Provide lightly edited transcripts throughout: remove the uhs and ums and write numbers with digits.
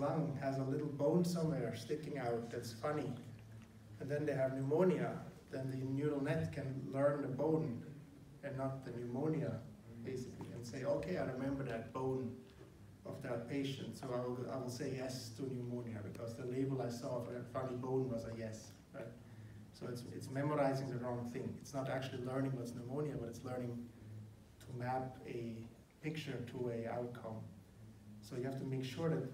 lung has a little bone somewhere sticking out that's funny, and then they have pneumonia, then the neural net can learn the bone and not the pneumonia, basically, and say, okay, I remember that bone of that patient, so I will say yes to pneumonia because the label I saw for that funny bone was a yes, right? So it's memorizing the wrong thing. It's not actually learning what's pneumonia, but it's learning to map a picture to a outcome. So you have to make sure that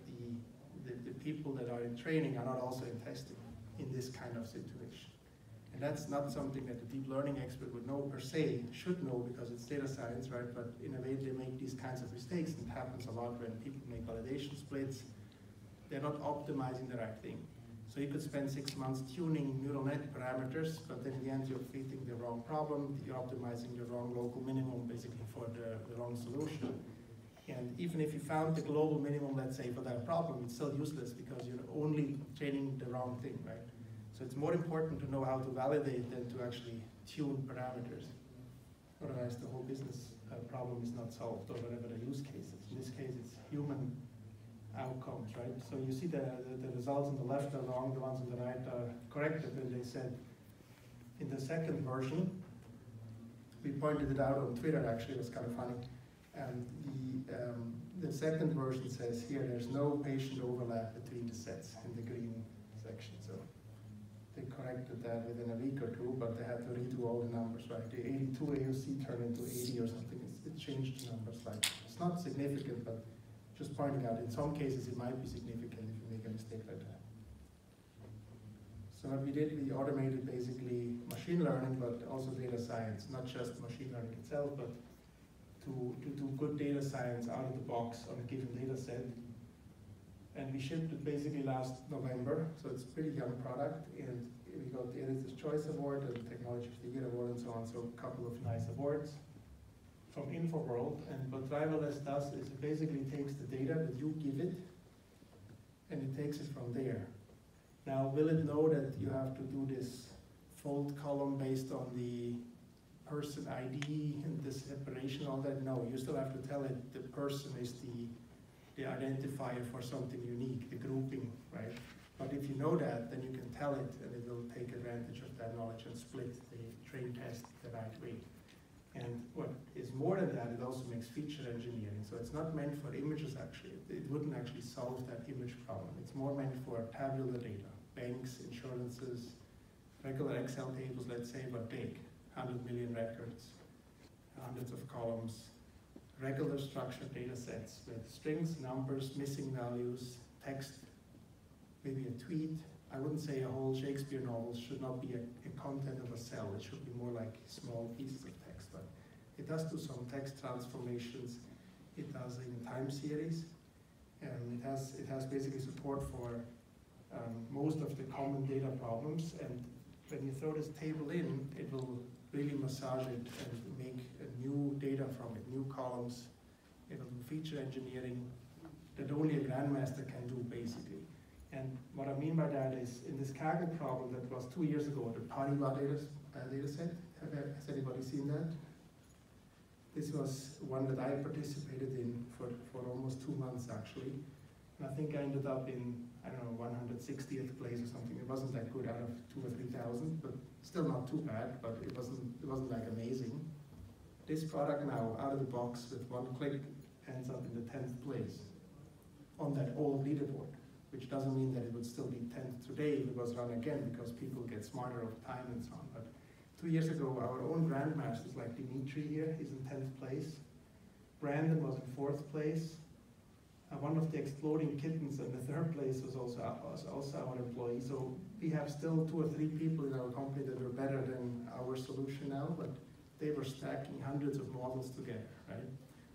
the people that are in training are not also in testing in this kind of situation. And that's not something that the deep learning expert would know per se, should know because it's data science, right? But in a way they make these kinds of mistakes, and it happens a lot when people make validation splits. They're not optimizing the right thing. So you could spend 6 months tuning neural net parameters, but then in the end you're fitting the wrong problem, you're optimizing the wrong local minimum basically for the wrong solution. And even if you found the global minimum, let's say, for that problem, it's still useless because you're only training the wrong thing, right? So it's more important to know how to validate than to actually tune parameters. Otherwise the whole business problem is not solved, or whatever the use case is. In this case it's human outcomes, right? So you see the results on the left are wrong, the ones on the right are corrected, and they said in the second version, we pointed it out on Twitter actually, it was kind of funny, and the second version says here there's no patient overlap between the sets in the green section. So they corrected that within a week or two, but they had to redo all the numbers, right? The 82 AUC turned into 80 or something. It changed the numbers slightly. It's not significant, but just pointing out, in some cases it might be significant if you make a mistake like that. So what we did, we automated basically machine learning, but also data science, not just machine learning itself, but to do good data science out of the box on a given data set. And we shipped it basically last November, so it's a pretty young product, and we got the Editor's Choice Award and Technology of the Year Award and so on, so a couple of nice awards from InfoWorld. And what Driverless does is it basically takes the data that you give it, and it takes it from there. Now, will it know that you have to do this fold column based on the person ID and the separation, all that? No, you still have to tell it the person is the identifier for something unique, the grouping, right? But if you know that, then you can tell it, and it will take advantage of that knowledge and split the train test the right way. And what is more than that, it also makes feature engineering. So it's not meant for images actually. It wouldn't actually solve that image problem. It's more meant for tabular data, banks, insurances, regular Excel tables, let's say, but big, 100 million records, hundreds of columns, regular structured data sets with strings, numbers, missing values, text, maybe a tweet. I wouldn't say a whole Shakespeare novel should not be a content of a cell. It should be more like small pieces of text. But it does do some text transformations. It does in time series. And it has basically support for most of the common data problems. And when you throw this table in, it will really massage it and make new data from it, new columns. It will do feature engineering that only a grandmaster can do, basically. And what I mean by that is, in this Kaggle problem that was 2 years ago, the Pariba data set, has anybody seen that? This was one that I participated in for almost 2 months, actually. And I think I ended up in, I don't know, 160th place or something. It wasn't that good out of 2,000 or 3,000, but still not too bad, but it wasn't like amazing. This product now, out of the box with one click, ends up in the 10th place on that old leaderboard, which doesn't mean that it would still be 10th today if it was run again, because people get smarter over time and so on. But 2 years ago, our own grandmasters, like Dimitri here, is in 10th place. Brandon was in 4th place. One of the exploding kittens in the 3rd place was also our employee. So we have still 2 or 3 people in our company that are better than our solution now, but they were stacking hundreds of models together, right?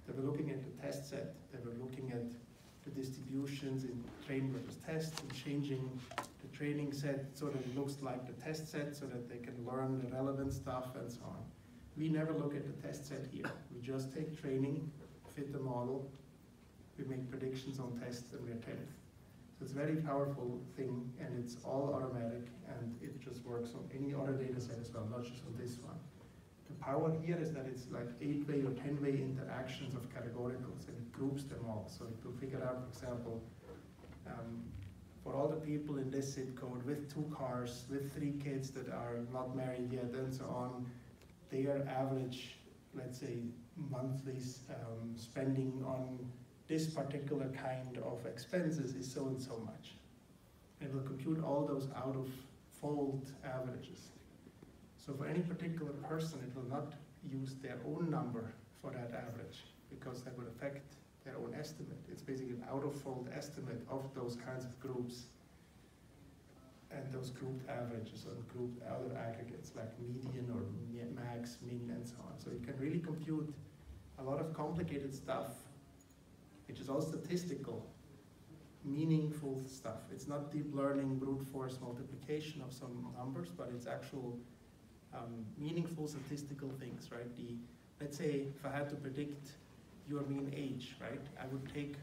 They were looking at the test set, they were looking at the distributions in train versus test and changing the training set so that it looks like the test set so that they can learn the relevant stuff and so on. We never look at the test set here. We just take training, fit the model, we make predictions on tests, and we're 10th. So it's a very powerful thing, and it's all automatic, and it just works on any other data set as well, not just on this one. The power here is that it's like 8-way or 10-way interactions of categoricals, and it groups them all. So it will figure out, for example, all the people in this zip code with 2 cars, with 3 kids that are not married yet, and so on, their average, let's say, monthly spending on this particular kind of expenses is so and so much. It will compute all those out-of-fold averages. So for any particular person, it will not use their own number for that average, because that would affect their own estimate. It's basically an out-of-fold estimate of those kinds of groups and those grouped averages or grouped other aggregates like median or max, min, and so on. So you can really compute a lot of complicated stuff, which is all statistical, meaningful stuff. It's not deep learning, brute force multiplication of some numbers, but it's actual meaningful statistical things, right? Let's say if I had to predict your mean age, right? I would take,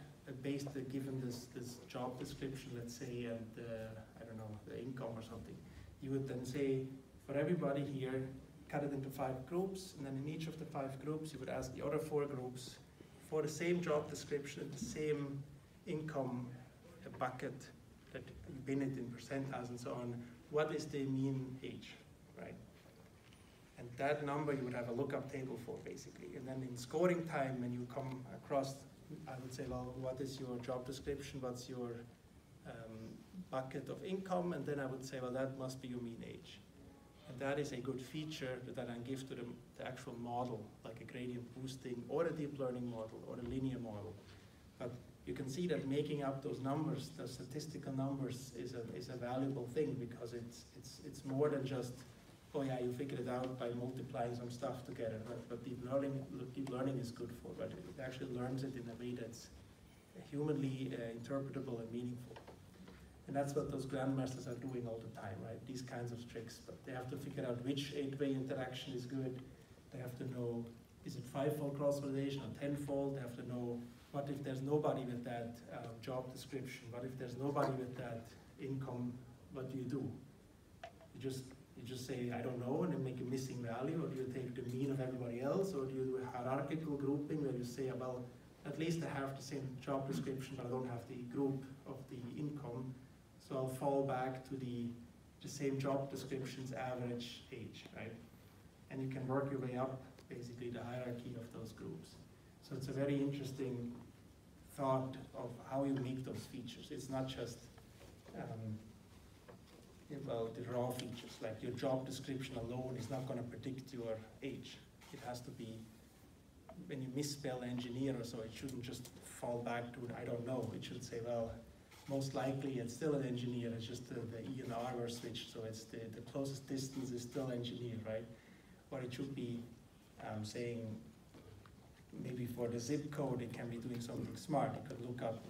based given this job description, let's say, and I don't know, the income or something, you would then say, for everybody here, cut it into 5 groups, and then in each of the 5 groups, you would ask the other 4 groups for the same job description, the same income bucket that you bin it in percentiles and so on, what is the mean age, right? And that number you would have a lookup table for, basically. And then in scoring time, when you come across, I would say, well, what is your job description? What's your bucket of income? And then I would say, well, that must be your mean age. And that is a good feature that I give to the actual model, like a gradient boosting or a deep learning model or a linear model. But you can see that making up those numbers, those statistical numbers, is a valuable thing, because it's more than just, oh yeah, you figured it out by multiplying some stuff together. But deep learning is good for, but it actually learns it in a way that's humanly interpretable and meaningful. And that's what those grandmasters are doing all the time, right? These kinds of tricks, but they have to figure out which 8-way interaction is good. They have to know, is it 5-fold cross-validation or 10-fold? They have to know, what if there's nobody with that job description? What if there's nobody with that income? What do you do? You just say, I don't know, and then make a missing value, or do you take the mean of everybody else, or do you do a hierarchical grouping where you say, well, at least I have the same job description, but I don't have the group of the income, so I'll fall back to the same job description's average age, right? And you can work your way up, basically, the hierarchy of those groups. So it's a very interesting thought of how you make those features. It's not just well, the raw features, like your job description alone is not going to predict your age. It has to be, when you misspell engineer or so, it shouldn't just fall back to, I don't know. It should say, well, most likely it's still an engineer, it's just the E and R were switched, so it's the closest distance is still engineer, right? Or it should be saying, maybe for the zip code, it can be doing something smart. It could look up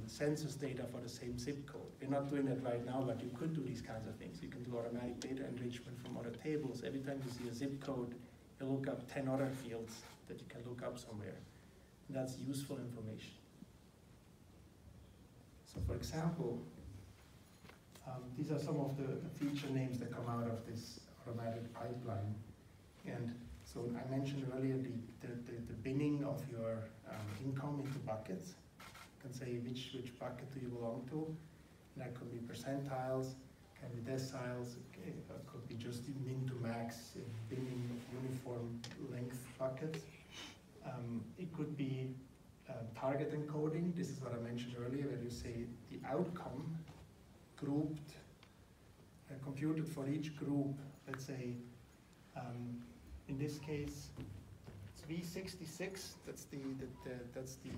census data for the same zip code. We're not doing that right now, but you could do these kinds of things. You can do automatic data enrichment from other tables. Every time you see a zip code, you look up 10 other fields that you can look up somewhere. And that's useful information. So for example, these are some of the feature names that come out of this automatic pipeline. And so I mentioned earlier the binning of your income into buckets. You can say which bucket do you belong to. And that could be percentiles, can be deciles, it could be just min to max, binning uniform length buckets. It could be target encoding. This is what I mentioned earlier, where you say the outcome grouped, computed for each group. Let's say, in this case, it's V66. That's the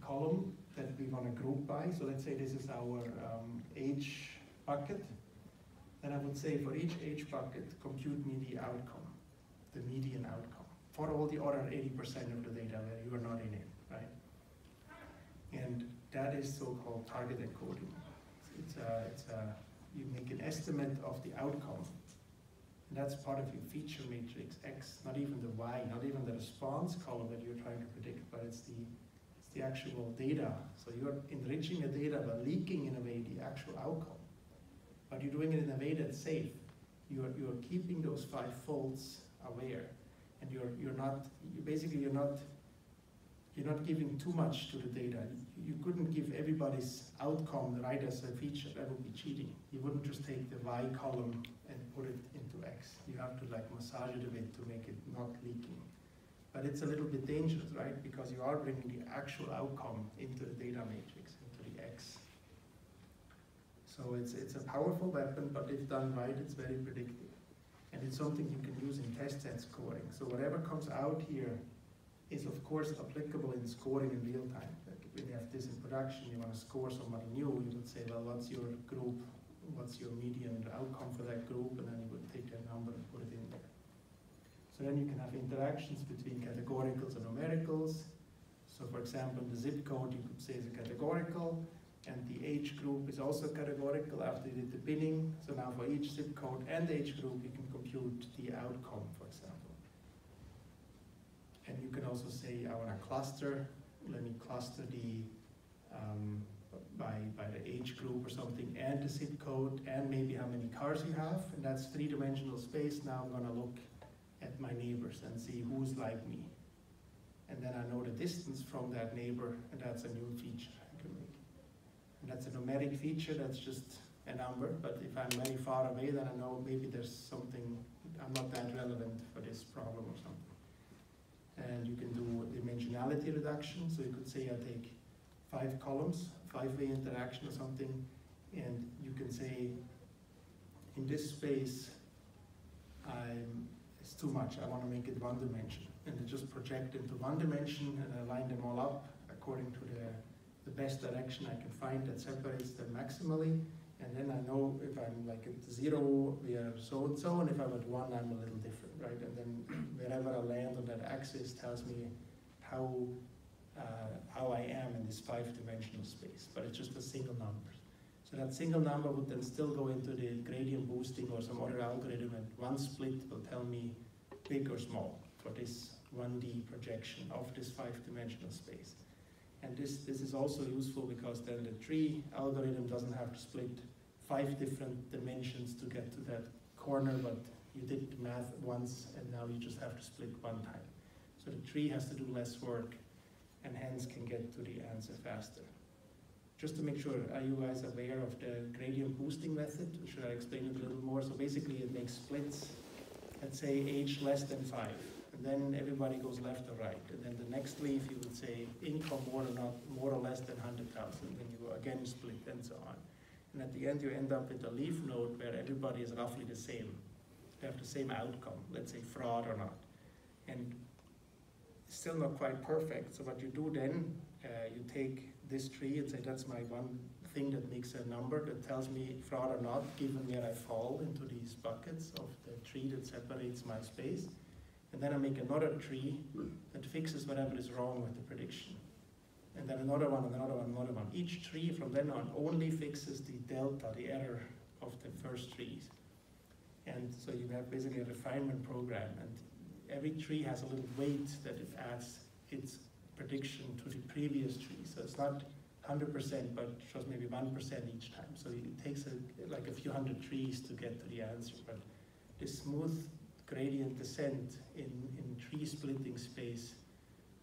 column that we want to group by. So let's say this is our age bucket. Then I would say for each age bucket, compute me the outcome, the median outcome, for all the other 80% of the data where you are not in it, right? And that is so-called target encoding. You make an estimate of the outcome. And that's part of your feature matrix X, not even the Y, not even the response column that you're trying to predict, but it's the actual data. So you're enriching the data but leaking in a way the actual outcome. But you're doing it in a way that's safe. You're keeping those 5 folds aware, and you're not giving too much to the data. You couldn't give everybody's outcome right as a feature. That would be cheating. You wouldn't just take the Y column and put it into X. You have to like massage it a bit to make it not leaking. But it's a little bit dangerous, right? Because you are bringing the actual outcome into the data matrix, into the X. So it's a powerful weapon, but if done right, it's very predictive. And it's something you can use in test set scoring. So whatever comes out here is of course applicable in scoring in real time. Like when you have this in production, you want to score somebody new, you would say, well, what's your group, what's your median outcome for that group, and then you would take that number and put it in there. So then you can have interactions between categoricals and numericals. So for example, the zip code you could say is a categorical, and the age group is also categorical after you did the binning. So now for each zip code and age group, you can compute the outcome, for example. And you can also say, I want to cluster, let me cluster the by the age group or something, and the zip code, and maybe how many cars you have, and that's three-dimensional space. Now I'm going to look at my neighbors and see who's like me. And then I know the distance from that neighbor, and that's a new feature I can make. And that's a numeric feature, that's just a number, but if I'm very far away, then I know maybe there's something, I'm not that relevant for this problem or something. And you can do dimensionality reduction, so you could say I take 5 columns, 5-way interaction or something, and you can say in this space it's too much, I want to make it one dimension, and it just project into one dimension and I line them all up according to the best direction I can find that separates them maximally. And then I know if I'm like at 0, we are so and so, and if I'm at 1, I'm a little different, right? And then wherever I land on that axis tells me how I am in this 5-dimensional space, but it's just a single number. So that single number would then still go into the gradient boosting or some other algorithm, and one split will tell me big or small for this 1D projection of this 5-dimensional space. And this is also useful because then the tree algorithm doesn't have to split 5 different dimensions to get to that corner, but you did the math once and now you just have to split one time. So the tree has to do less work and hence can get to the answer faster. Just to make sure, are you guys aware of the gradient boosting method? Should I explain it a little more? So basically it makes splits, let's say age less than 5. And then everybody goes left or right. And then the next leaf you would say income more or less than 100,000. Then you go again split and so on. And at the end you end up with a leaf node where everybody is roughly the same. They have the same outcome, let's say fraud or not. And it's still not quite perfect. So what you do then, you take this tree and say that's my one thing that makes a number that tells me fraud or not, given where I fall into these buckets of the tree that separates my space. And then I make another tree that fixes whatever is wrong with the prediction. And then another one, and another one, another one. Each tree from then on only fixes the delta, the error of the first trees. And so you have basically a refinement program, and every tree has a little weight that it adds its prediction to the previous tree. So it's not 100%, but it shows maybe 1% each time. So it takes like a few hundred trees to get to the answer. But this smooth gradient descent in tree splitting space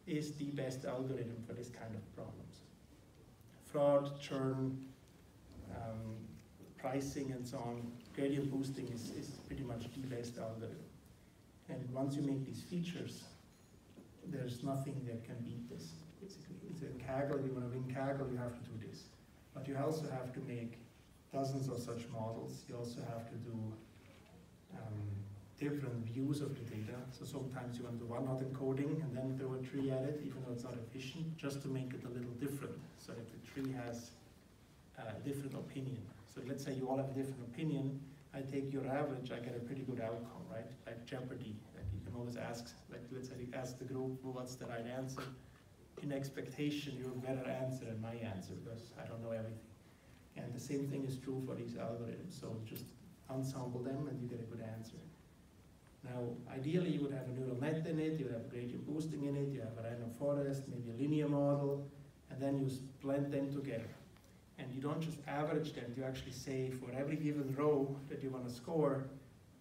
is the best algorithm for this kind of problems. Fraud, churn, pricing and so on, gradient boosting is pretty much the best algorithm. And once you make these features, there's nothing that can beat this, basically. It's in Kaggle, you want to win Kaggle, you have to do this. But you also have to make dozens of such models. You also have to do different views of the data. So sometimes you want to do one-hot encoding and then throw a tree at it, even though it's not efficient, just to make it a little different, so that the tree has a different opinion. So let's say you all have a different opinion, I take your average, I get a pretty good outcome, right? Like Jeopardy, like you can always ask, like let's say you ask the group, well, what's the right answer? In expectation, you have a better answer than my answer, because I don't know everything. And the same thing is true for these algorithms. So just ensemble them and you get a good answer. Now, ideally you would have a neural net in it, you would have gradient boosting in it, you have a random forest, maybe a linear model, and then you blend them together. And you don't just average them, you actually say for every given row that you want to score,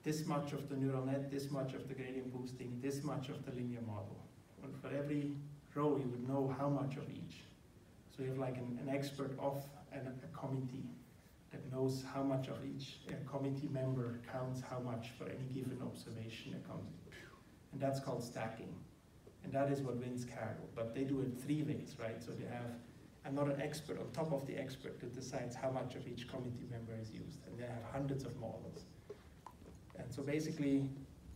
this much of the neural net, this much of the gradient boosting, this much of the linear model. And for every row you would know how much of each. So you have like an expert of a committee that knows how much of each committee member counts how much for any given observation that comes in. And that's called stacking. And that is what wins Kaggle. But they do it 3 ways, right? So they have another expert on top of the expert that decides how much of each committee member is used. And they have hundreds of models. And so basically,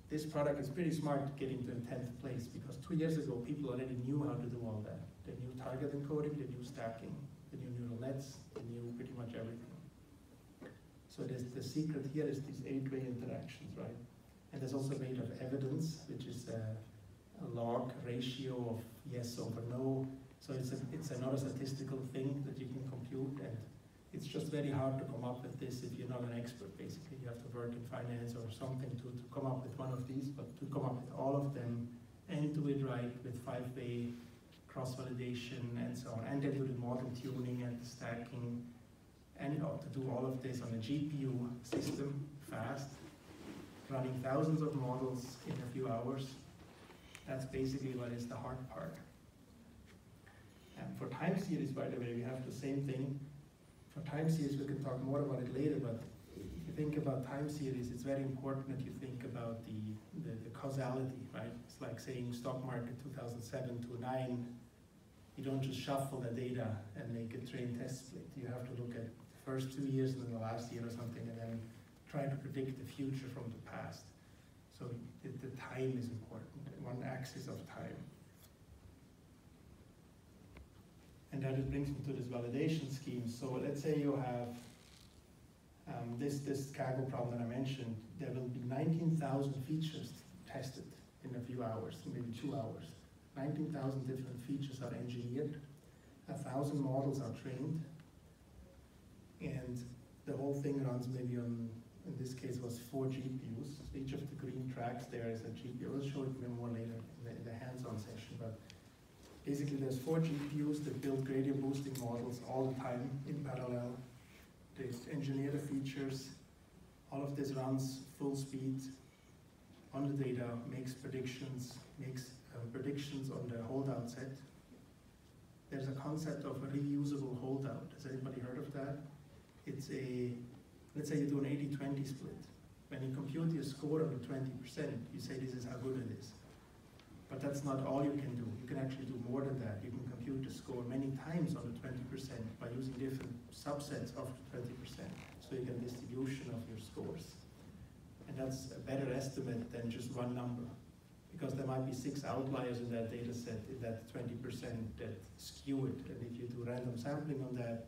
this product is pretty smart getting to 10th place, because 2 years ago, people already knew how to do all that. They knew target encoding, they knew stacking, they knew neural nets, they knew pretty much everything. So the secret here is these 8-way interactions, right? And there's also weight of evidence, which is a log ratio of yes over no. So it's another statistical thing that you can compute, and it's just very hard to come up with this if you're not an expert. Basically, you have to work in finance or something to come up with one of these, but to come up with all of them and do it right with 5-way cross-validation and so on, and then do the model tuning and the stacking, and to do all of this on a GPU system, fast, running thousands of models in a few hours. That's basically what is the hard part. And for time series, by the way, we have the same thing. For time series, we can talk more about it later, but if you think about time series, it's very important that you think about the causality, right? It's like saying stock market 2007 to 9. You don't just shuffle the data and make a train test split. You have to look at the first 2 years and then the last year or something, and then try to predict the future from the past. So the time is important, one axis of time. And that brings me to this validation scheme. So let's say you have this Kaggle problem that I mentioned. There will be 19,000 features tested in a few hours, maybe 2 hours. 19,000 different features are engineered, 1,000 models are trained, and the whole thing runs maybe on, in this case was 4 GPUs. So each of the green tracks there is a GPU. I'll show it more later in the hands-on session, but basically there's 4 GPUs that build gradient boosting models all the time in parallel. They engineer the features. All of this runs full speed on the data, makes predictions on the holdout set. There's a concept of a reusable holdout. Has anybody heard of that? It's let's say you do an 80-20 split. When you compute your score on the 20%, you say this is how good it is. But that's not all you can do. You can actually do more than that. You can compute the score many times on the 20% by using different subsets of the 20%. So you get distribution of your scores. And that's a better estimate than just one number, because there might be 6 outliers in that data set, in that 20% that skew it. And if you do random sampling on that,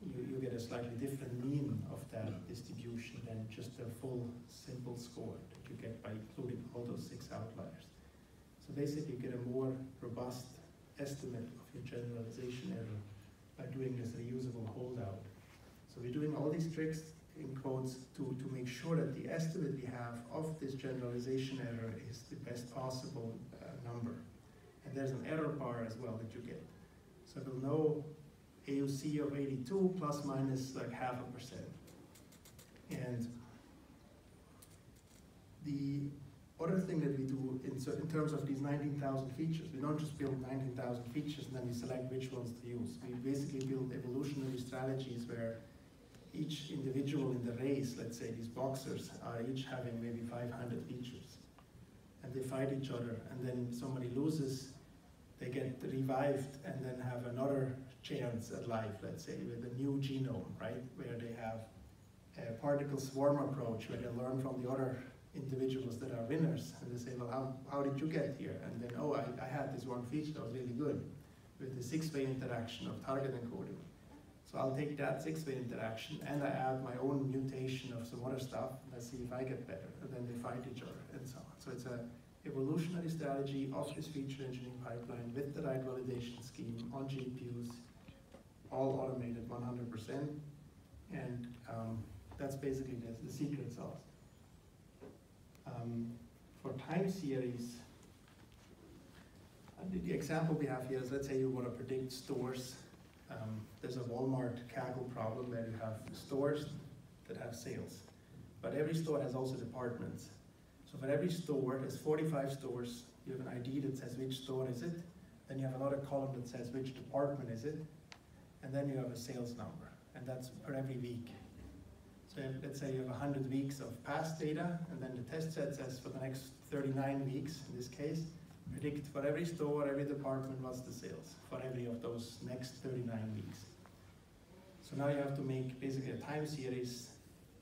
you get a slightly different mean of that distribution than just a full simple score that you get by including all those 6 outliers. So basically you get a more robust estimate of your generalization error by doing this reusable holdout. So we're doing all these tricks in quotes to make sure that the estimate we have of this generalization error is the best possible number. And there's an error bar as well that you get. So we'll know AUC of 82 plus minus like 0.5%. And the other thing that we do in terms of these 19,000 features, we don't just build 19,000 features and then we select which ones to use. We basically build evolutionary strategies where each individual in the race, let's say these boxers, are each having maybe 500 features. And they fight each other, and then somebody loses, they get revived and then have another chance at life, let's say, with a new genome, right? Where they have a particle swarm approach, where they learn from the other individuals that are winners, and they say, well, how did you get here? And then, oh, I had this one feature that was really good, with the 6-way interaction of target encoding. So I'll take that 6-way interaction and I add my own mutation of some other stuff, and I see if I get better, and then they fight each other, and so on. So it's a evolutionary strategy of this feature engineering pipeline with the right validation scheme on GPUs, all automated 100%, and that's basically the secret sauce. For time series, the example we have here is, let's say you want to predict stores. There's a Walmart Kaggle problem where you have stores that have sales, but every store has also departments. So for every store, there's 45 stores, you have an ID that says which store is it, then you have another column that says which department is it, and then you have a sales number, and that's per every week. So let's say you have 100 weeks of past data, and then the test set says for the next 39 weeks, in this case, predict for every store, every department, what's the sales for every of those next 39 weeks. So now you have to make basically a time series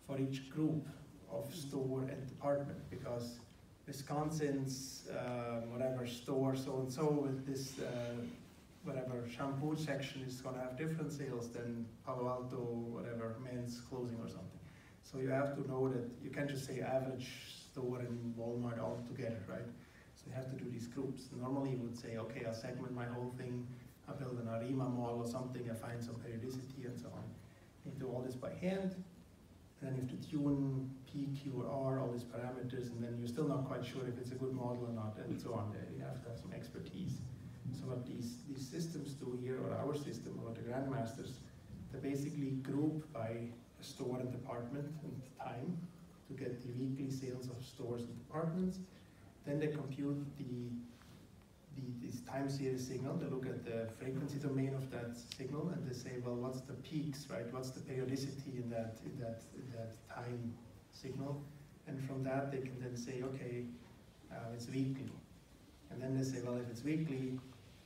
for each group of store and department, because Wisconsin's whatever store so-and-so with this whatever shampoo section is going to have different sales than Palo Alto, whatever, men's clothing or something. So you have to know that you can't just say average store and Walmart all together, right? So you have to do these groups. Normally you would say, okay, I'll segment my whole thing, I'll build an ARIMA model or something, I find some periodicity and so on. You do all this by hand, and then you have to tune P, Q, or R, all these parameters, and then you're still not quite sure if it's a good model or not, and so on. You have to have some expertise. So what these systems do here, or our system, or the grandmasters, they basically group by a store and department and time to get the weekly sales of stores and departments. Then they compute this time series signal. They look at the frequency domain of that signal, and they say, well, what's the peaks, right? What's the periodicity in that time signal? And from that, they can then say, okay, it's weekly. And then they say, well, if it's weekly,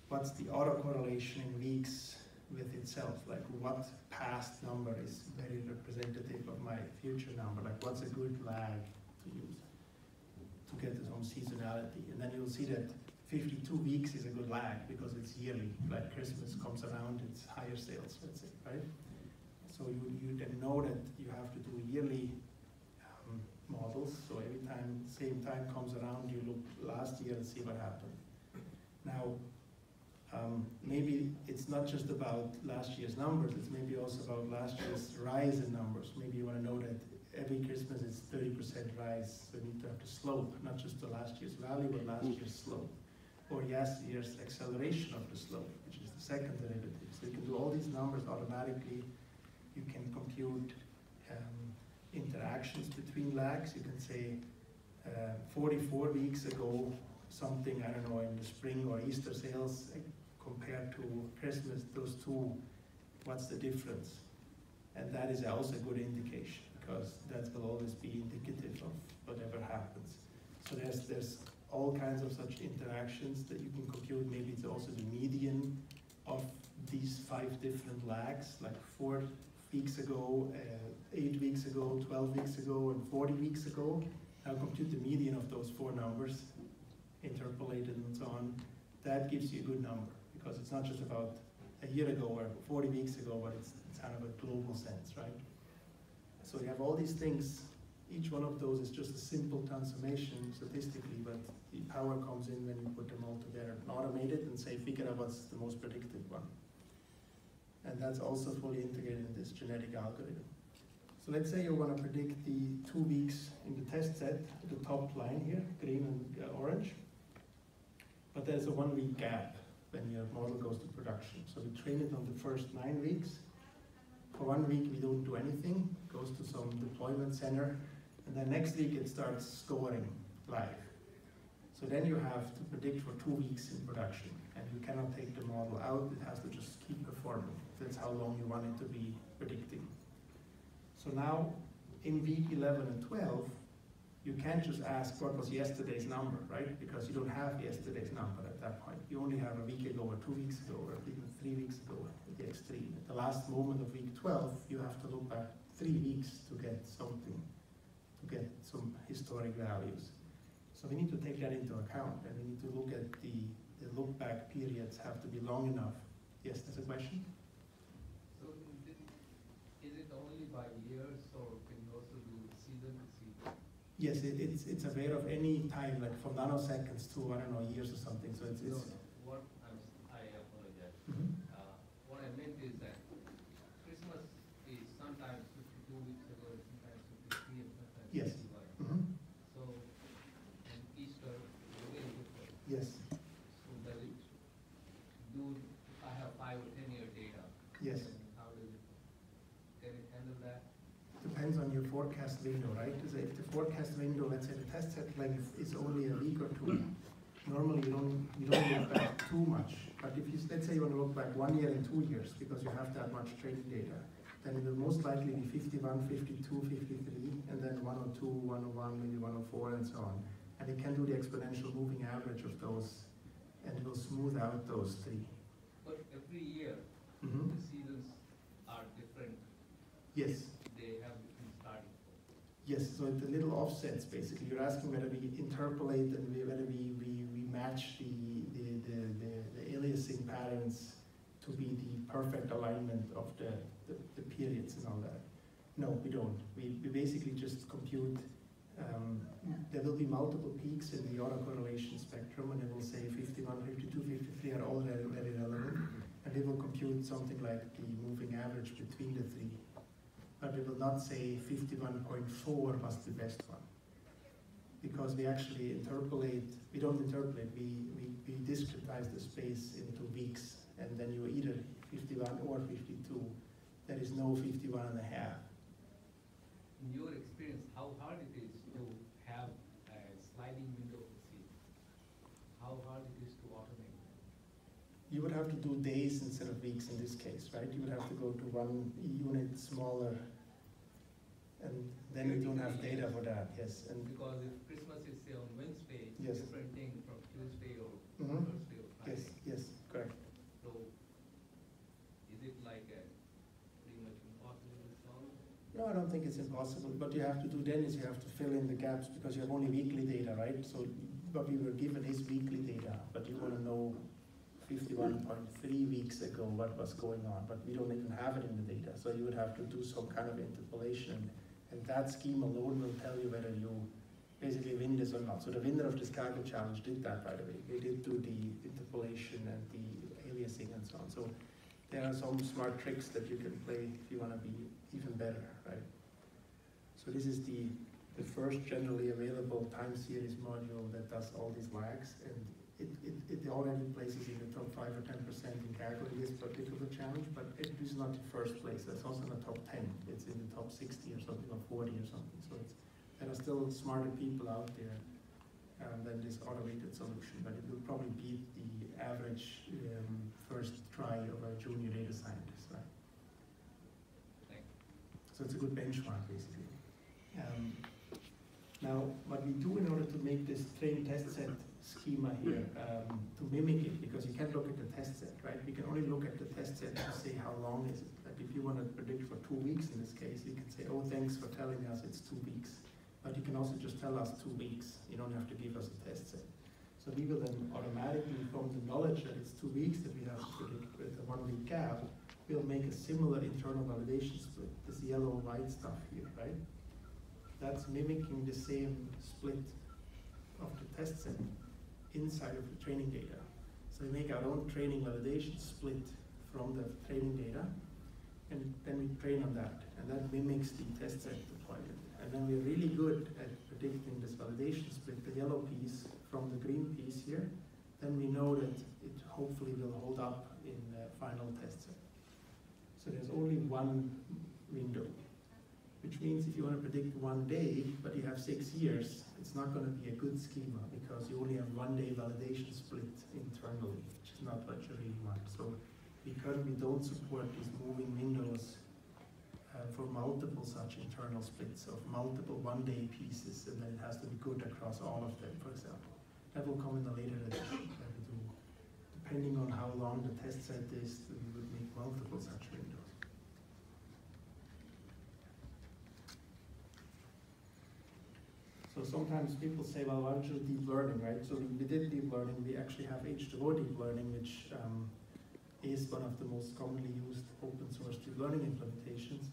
what's the autocorrelation in weeks with itself? Like, what past number is very representative of my future number? Like, what's a good lag to use to get some seasonality? And then you'll see that 52 weeks is a good lag because it's yearly. Like Christmas comes around, it's higher sales, let's say, right? So you then know that you have to do yearly models. So every time, same time comes around, you look last year and see what happened. Now, maybe it's not just about last year's numbers, it's maybe also about last year's rise in numbers. Maybe you want to know that every Christmas is 30% rise, so you need to have the slope, not just the last year's value, but last year's slope. Or yes, year's acceleration of the slope, which is the second derivative. So you can do all these numbers automatically. You can compute interactions between lags. You can say 44 weeks ago, something, I don't know, in the spring or Easter sales compared to Christmas, those two, what's the difference? And that is also a good indication, because that will always be indicative of whatever happens. So there's all kinds of such interactions that you can compute. Maybe it's also the median of these 5 different lags, like 4 weeks ago, 8 weeks ago, 12 weeks ago, and 40 weeks ago. Now compute the median of those 4 numbers, interpolated and so on. That gives you a good number, because it's not just about a year ago or 40 weeks ago, but it's kind of a global sense, right? So you have all these things. Each one of those is just a simple transformation statistically, but the power comes in when you put them all together and automate it and say, figure out what's the most predictive one. And that's also fully integrated in this genetic algorithm. So let's say you want to predict the 2 weeks in the test set, the top line here, green and orange. But there's a 1 week gap when your model goes to production. So we train it on the first 9 weeks. For 1 week, we don't do anything. It goes to some deployment center. And then next week, it starts scoring live. So then you have to predict for 2 weeks in production. And you cannot take the model out. It has to just keep performing. That's how long you want it to be predicting. So now, in week 11 and 12, you can't just ask what was yesterday's number, right? Because you don't have yesterday's number at that point. You only have a week ago or 2 weeks ago or even 3 weeks ago at the extreme. At the last moment of week 12, you have to look back 3 weeks to get something, to get some historic values. So we need to take that into account, and we need to look at the look back periods have to be long enough. Yes, there's a question? So is it only by years, or can you also do season to season? Yes, it's aware of any time, like from nanoseconds to, I don't know, years or something. So it's no, what I apologize. What I meant is that Christmas is sometimes 52 weeks ago, sometimes 53, and sometimes yes. 55. So, and Easter is very different. Yes. So does it do, if I have 5 or 10 year data, Yes. how does it, can it handle that? Depends on your forecast window, right? So if the forecast window, let's say the test set length is only a week or 2, normally you don't look back too much. But if you, let's say you want to look back 1 year and 2 years because you have that much training data, then it will most likely be 51, 52, 53, and then 102, 101, maybe 104, and so on. And it can do the exponential moving average of those, and it will smooth out those three. But every year, Mm-hmm. the seasons are different. Yes. They have different starting points. Yes, so the little offsets basically. You're asking whether we interpolate and whether we match the aliasing patterns to be the perfect alignment of the periods and all that. No, we don't. We basically just compute. There will be multiple peaks in the autocorrelation spectrum, and it will say 51, 52, 53 are all very, very relevant, and it will compute something like the moving average between the three. But it will not say 51.4 was the best one, because we actually interpolate. We don't interpolate. We discretize the space into weeks, and then you either 51 or 52. There is no 51 and a half. In your experience, how hard it is to have a sliding window of the season? How hard it is to automate that? You would have to do days instead of weeks in this case, right? You would have to go to one unit smaller, and then you don't have data for that, yes. And because if Christmas is say on Wednesday, it's yes. a different thing from Tuesday or Mm-hmm. Thursday or Friday. Yes, yes, correct. So is it like a pretty much impossible to solve? No, I don't think it's impossible. What you have to do then is you have to fill in the gaps because you have only weekly data, right? So what we were given is weekly data, but you want to know 51.3 weeks ago what was going on, but we don't even have it in the data. So you would have to do some kind of interpolation, and that scheme alone will tell you whether you basically win this or not. So the winner of the Chicago Challenge did that, by the way. They did do the interpolation and the aliasing and so on. So there are some smart tricks that you can play if you want to be even better, right? So this is the first generally available time series module that does all these lags, and it already places in the top 5 or 10% in Kaggle in this particular challenge, but it is not the first place. That's also in the top 10. It's in the top 60 or something, or 40 or something. So there are still smarter people out there than this automated solution, but it will probably beat the average first try of a junior data scientist, right? Thanks. So it's a good benchmark, basically. Now, what we do in order to make this train test set schema here, to mimic it, because you can't look at the test set, right? We can only look at the test set to say how long is it. Like if you want to predict for 2 weeks in this case, you can say, oh, thanks for telling us it's 2 weeks. But you can also just tell us 2 weeks. You don't have to give us a test set. So we will then automatically, from the knowledge that it's 2 weeks that we have to predict with a 1 week gap, we'll make a similar internal validation split, this yellow-white stuff here, right? That's mimicking the same split of the test set inside of the training data. So we make our own training validation split from the training data, and then we train on that, and that mimics the test set deployment. And then we're really good at predicting this validation split, the yellow piece from the green piece here. Then we know that it hopefully will hold up in the final test set. So there's only one window, which means if you want to predict 1 day, but you have 6 years, it's not going to be a good schema because you only have 1 day validation split internally, which is not what you really want. So we currently don't support these moving windows for multiple such internal splits of multiple 1 day pieces, and then it has to be good across all of them, for example. That will come in a later edition that we do. Depending on how long the test set is, we would make multiple such windows. So sometimes people say, well, why don't you do deep learning, right? So we did deep learning. We actually have H2O deep learning, which is one of the most commonly used open source deep learning implementations.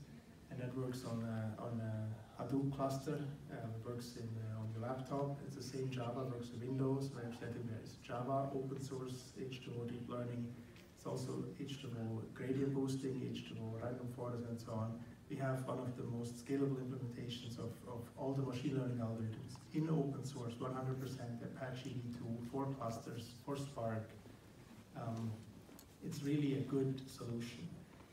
And that works on a Hadoop cluster. It works on your laptop. It's the same Java, works with Windows. I have said there's Java, open source, H2O deep learning. It's also H2O gradient boosting, H2O random forest, and so on. We have one of the most scalable implementations of all the machine learning algorithms in open source, 100% Apache V2, 4 clusters, 4 Spark. It's really a good solution.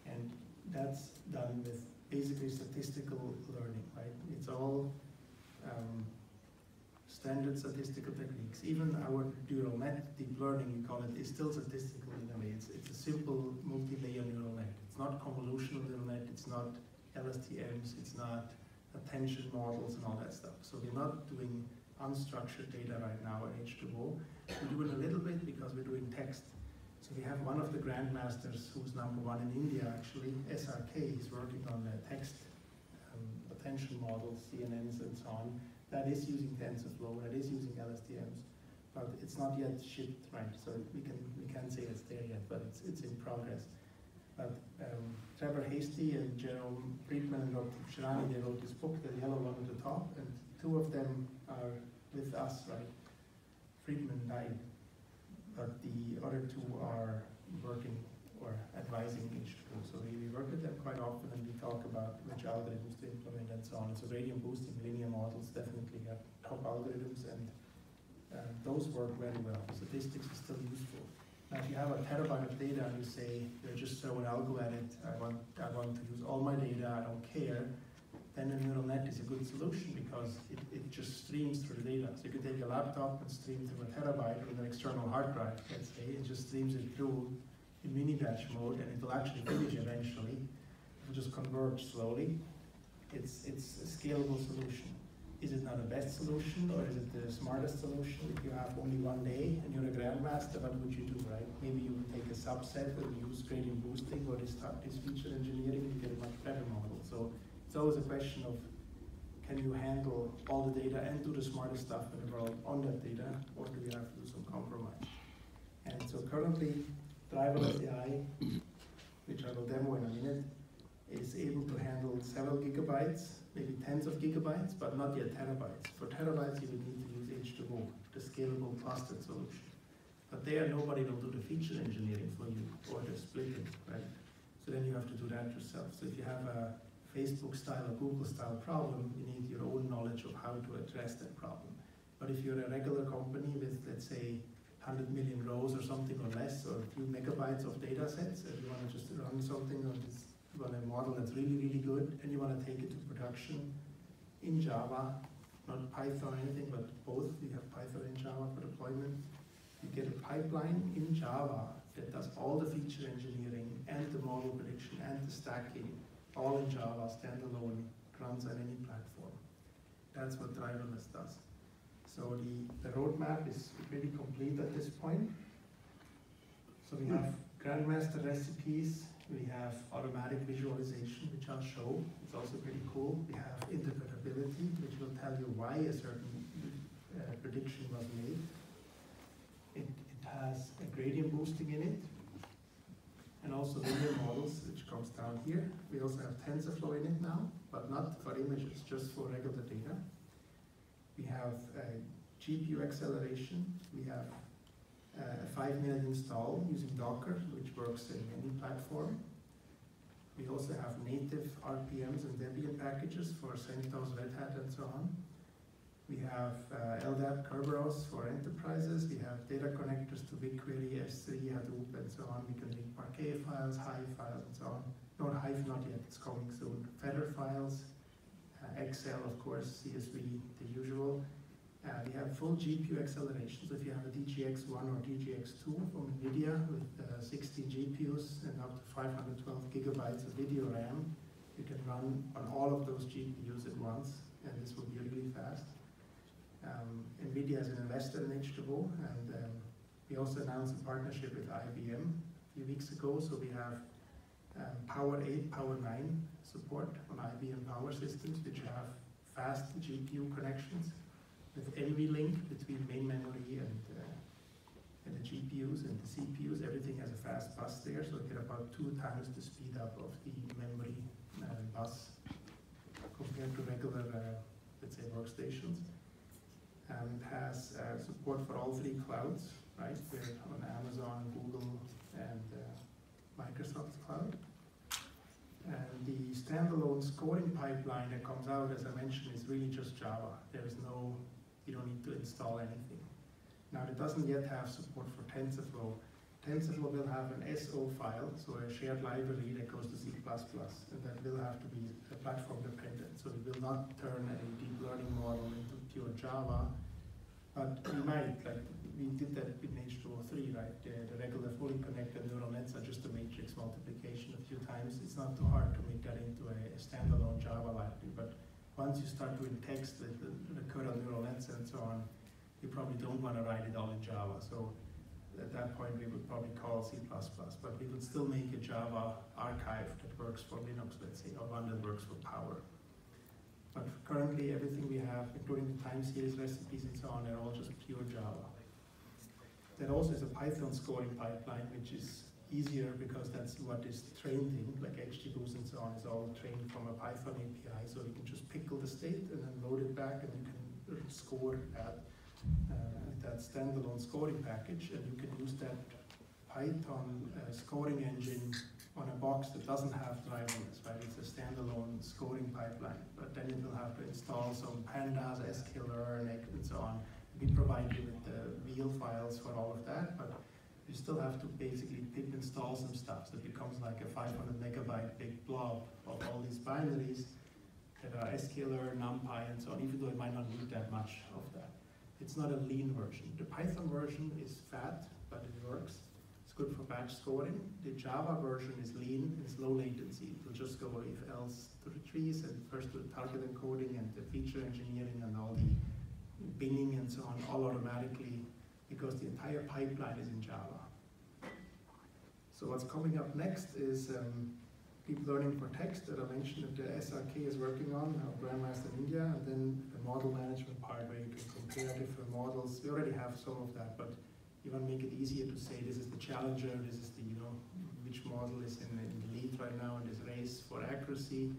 And that's done with basically statistical learning, right? It's all standard statistical techniques. Even our neural net, deep learning, we call it, is still statistical in a way. It's a simple multi-layer neural net. It's not convolutional neural net, it's not LSTMs, it's not attention models and all that stuff. So we're not doing unstructured data right now at H2O. We do it a little bit because we're doing text. So we have one of the grandmasters who's #1 in India, actually, SRK, is working on text attention models, CNNs and so on. That is using TensorFlow, that is using LSTMs, but it's not yet shipped, right? So we can't say it's there yet, but it's in progress. But Trevor Hasty and Jerome Friedman and Dr. Shirani, they wrote this book, the yellow one at the top, and 2 of them are with us, right? Friedman died, but the other 2 are working or advising H2O. So we work with them quite often and we talk about which algorithms to implement and so on. So gradient boosting linear models definitely have top algorithms, and those work very well. Statistics is still useful. Now, if you have a terabyte of data and you say, just throw an algo at it, I want to use all my data, I don't care, then a neural net is a good solution because it just streams through the data. So you can take a laptop and stream through a terabyte with an external hard drive, let's say, it just streams it through in mini batch mode, and it will actually finish eventually. It will just converge slowly. It's a scalable solution. Is it not the best solution, or is it the smartest solution? If you have only 1 day and you're a grandmaster, what would you do, right? Maybe you would take a subset and use gradient boosting or this feature engineering to get a much better model. So it's always a question of, can you handle all the data and do the smartest stuff in the world on that data, or do you have to do some compromise? And so currently, Driverless AI, which I will demo in a minute, is able to handle several gigabytes, maybe tens of gigabytes, but not yet terabytes. For terabytes, you would need to use H2O, the scalable clustered solution. But there, nobody will do the feature engineering for you or the splitting, right? So then you have to do that yourself. So if you have a Facebook-style or Google-style problem, you need your own knowledge of how to address that problem. But if you're a regular company with, let's say, 100 million rows or something or less, or a few megabytes of data sets, and you want to just run something on this, you want a model that's really, really good, and you want to take it to production in Java, not Python or anything, but both. We have Python and Java for deployment. You get a pipeline in Java that does all the feature engineering and the model prediction and the stacking, all in Java, standalone, runs on any platform. That's what Driverless does. So the roadmap is pretty complete at this point. So we have grandmaster recipes, we have automatic visualization, which I'll show. It's also pretty cool. We have interpretability, which will tell you why a certain prediction was made. It has a gradient boosting in it, and also linear models, which comes down here. We also have TensorFlow in it now, but not for images, just for regular data. We have GPU acceleration. We have a 5-minute install using Docker, which works in any platform. We also have native RPMs and Debian packages for CentOS, Red Hat, and so on. We have LDAP Kerberos for enterprises. We have data connectors to BigQuery, S3, Hadoop, and so on. We can link Parquet files, Hive files, and so on. Not Hive, not yet, it's coming soon. Feather files, Excel, of course, CSV, the usual. We have full GPU acceleration. So if you have a DGX1 or DGX2 from NVIDIA with 16 GPUs and up to 512 gigabytes of video RAM, you can run on all of those GPUs at once, and this will be really fast. NVIDIA is an investor in H2O, and we also announced a partnership with IBM a few weeks ago. So we have Power 8, Power 9 support on IBM Power Systems, which have fast GPU connections with NVLink between main memory and the GPUs and the CPUs. Everything has a fast bus there, so you get about 2 times the speed up of the memory bus compared to regular, let's say, workstations. It has support for all 3 clouds, right? We're on Amazon, Google, and Microsoft's cloud. And the standalone scoring pipeline that comes out, as I mentioned, is really just Java. There is no, you don't need to install anything. Now, it doesn't yet have support for TensorFlow. TensorFlow will have an SO file, so a shared library that goes to C++, and that will have to be platform dependent. So it will not turn a deep learning model into pure Java. But we might, like we did that in H2O.ai, right? The regular fully connected neural nets are just a matrix multiplication a few times. It's not too hard to make that into a standalone Java library, but once you start doing text with the recurrent neural nets and so on, you probably don't want to write it all in Java. So at that point, we would probably call C++, but we would still make a Java archive that works for Linux, let's say, or one that works for Power. But currently, everything we have, including the time series recipes and so on, they're all just pure Java. There also is a Python scoring pipeline, which is easier because that's what is trained in, like HTBoost and so on, is all trained from a Python API, so you can just pickle the state and then load it back, and you can score that standalone scoring package, and you can use that Python scoring engine on a box that doesn't have driverless, right? It's a standalone scoring pipeline, but then it will have to install some pandas, sklearn, and so on. We provide you with the wheel files for all of that, but you still have to basically pip install some stuff, so it becomes like a 500 megabyte big blob of all these binaries that are sklearn, numpy, and so on, even though it might not need that much of that. It's not a lean version. The Python version is fat, but it works. It's good for batch scoring. The Java version is lean, it's low latency. It will just go if else to the trees, and first to the target encoding and the feature engineering and all the binning and so on, all automatically, because the entire pipeline is in Java. So what's coming up next is deep learning for text that I mentioned that the SRK is working on, Grandmaster in India, and then the model management part where you can compare different models. We already have some of that, but you want to make it easier to say this is the challenger, this is the, which model is in the lead right now in this race for accuracy,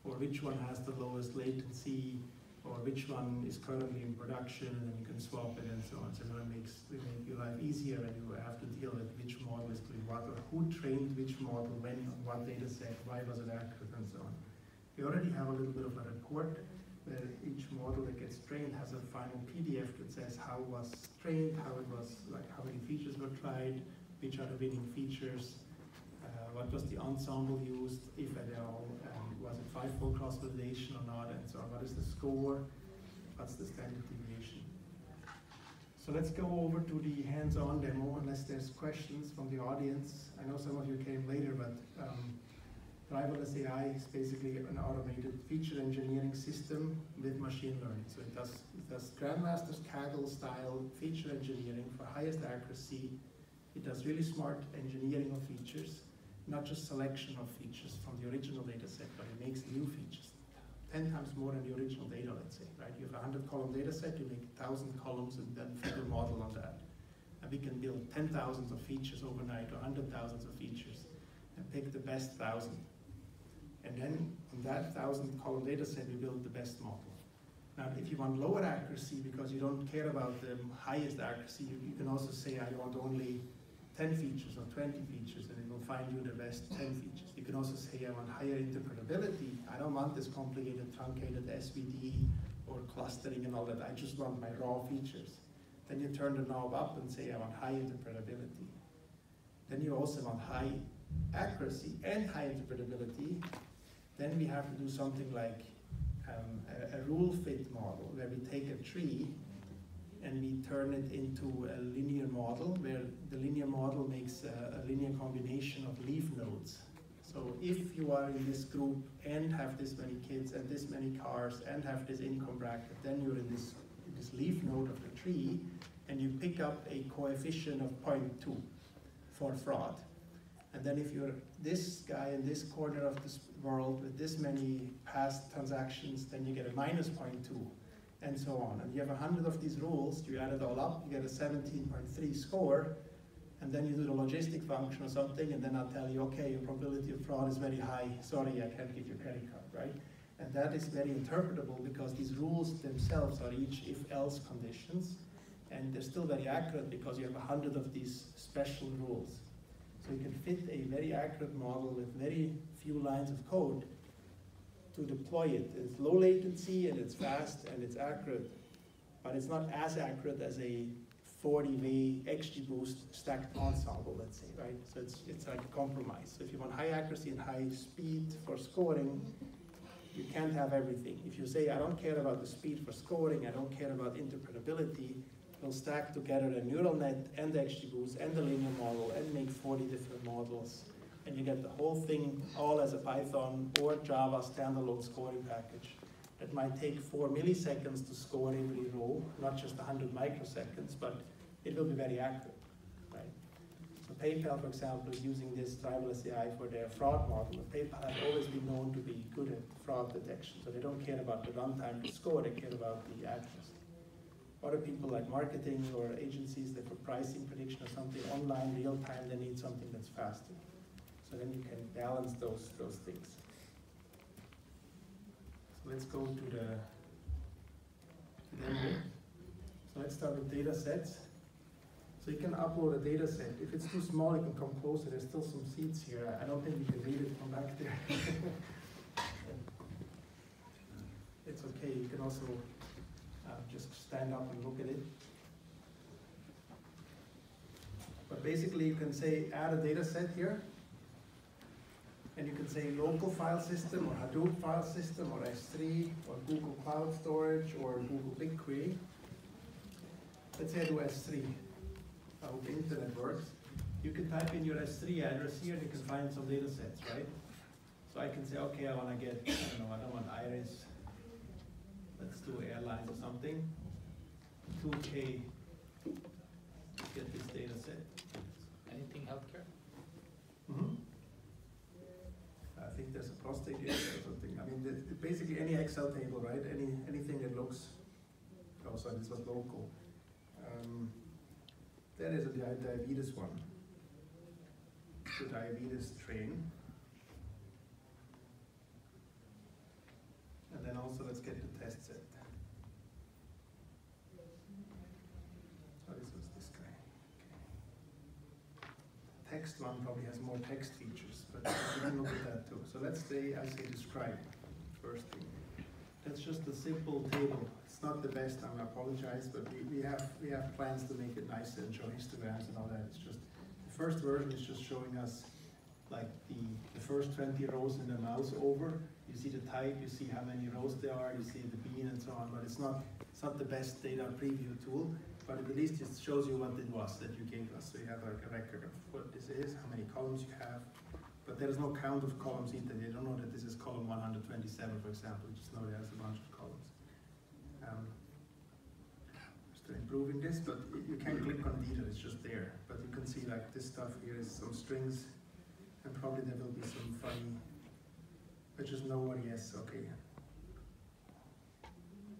or which one has the lowest latency, or which one is currently in production, and then you can swap it and so on. So that makes your life easier, and you have to deal with which model is doing what, or who trained which model, when, on what data set, why was it accurate, and so on. We already have a little bit of a report where each model that gets trained has a final PDF that says how it was trained, how it was, like how many features were tried, which are the winning features, what was the ensemble used, if at all, was it 5-fold cross-validation or not, and so on. What is the score? What's the standard deviation? So let's go over to the hands-on demo, unless there's questions from the audience. I know some of you came later, but Driverless AI is basically an automated feature engineering system with machine learning. So it does Grandmaster's Kaggle style feature engineering for highest accuracy. It does really smart engineering of features, not just selection of features from the original data set, but it makes new features. 10 times more than the original data, let's say, right? You have a 100-column data set, you make 1,000 columns and then fit a model on that. And we can build 10,000 of features overnight or 100,000 of features and pick the best 1,000. And then on that 1,000-column data set, we build the best model. Now, if you want lower accuracy because you don't care about the highest accuracy, you can also say, I want only 10 features or 20 features, and it will find you the best 10 features. You can also say, I want higher interpretability. I don't want this complicated, truncated SVD or clustering and all that. I just want my raw features. Then you turn the knob up and say, I want high interpretability. Then you also want high accuracy and high interpretability. Then we have to do something like a rule fit model, where we take a tree and we turn it into a linear model, where the linear model makes a linear combination of leaf nodes. So if you are in this group and have this many kids and this many cars and have this income bracket, then you're in this leaf node of the tree, and you pick up a coefficient of 0.2 for fraud. And then if you're this guy in this corner of this world with this many past transactions, then you get a -0.2, and so on. And you have 100 of these rules, you add it all up, you get a 17.3 score, and then you do the logistic function or something, and then I'll tell you, okay, your probability of fraud is very high, sorry, I can't give you a credit card, right? And that is very interpretable because these rules themselves are each if-else conditions, and they're still very accurate because you have 100 of these special rules. So you can fit a very accurate model with very few lines of code to deploy it. It's low latency and it's fast and it's accurate, but it's not as accurate as a 40-way XGBoost stacked ensemble, let's say, right? So it's like a compromise. So if you want high accuracy and high speed for scoring, you can't have everything. If you say, I don't care about the speed for scoring, I don't care about interpretability, will stack together the neural net and the XGBoost and the linear model and make 40 different models. And you get the whole thing all as a Python or Java standalone scoring package that might take 4 milliseconds to score every row, not just 100 microseconds, but it will be very accurate, right? So PayPal, for example, is using this driverless AI for their fraud model. PayPal has always been known to be good at fraud detection, so they don't care about the runtime to score, they care about the accuracy. Other people like marketing or agencies that for pricing prediction or something online, real time, they need something that's faster. So then you can balance those things. So let's go to the demo. So let's start with data sets. So you can upload a data set. If it's too small, you can come closer. There's still some seats here. I don't think you can read it from back there. It's okay. You can also just stand up and look at it. But basically, you can say add a data set here. And you can say local file system or Hadoop file system or S3 or Google Cloud Storage or Google BigQuery. Let's say I do S3. I hope the internet works. You can type in your S3 address here and you can find some data sets, right? So I can say, okay, I want to get, I don't want Iris. Let's do airlines or something. 2K, get this data set. Anything healthcare? Mm-hmm. I think there's a prostate here or something. I mean, basically any Excel table, right? Anything that looks, oh, sorry, this was local. There is a diabetes one. The diabetes train. And then also let's get the test set. Oh, this was this guy. Okay. Text one probably has more text features, but we can look at that too. So let's say I say describe first thing. That's just a simple table. It's not the best, I apologize, but we have plans to make it nicer and show histograms and all that. It's just the first version is just showing us like the first 20 rows in the mouse over. You see the type, you see how many rows there are, you see the bean and so on, but it's not the best data preview tool, but at least it shows you what it was that you gave us. So you have like a record of what this is, how many columns you have, but there is no count of columns either. They don't know that this is column 127, for example. You just know it has a bunch of columns. Still improving this, but you can't click on detail, it's just there. But you can see like this stuff here is some strings, and probably there will be some funny, but just no or yes, okay.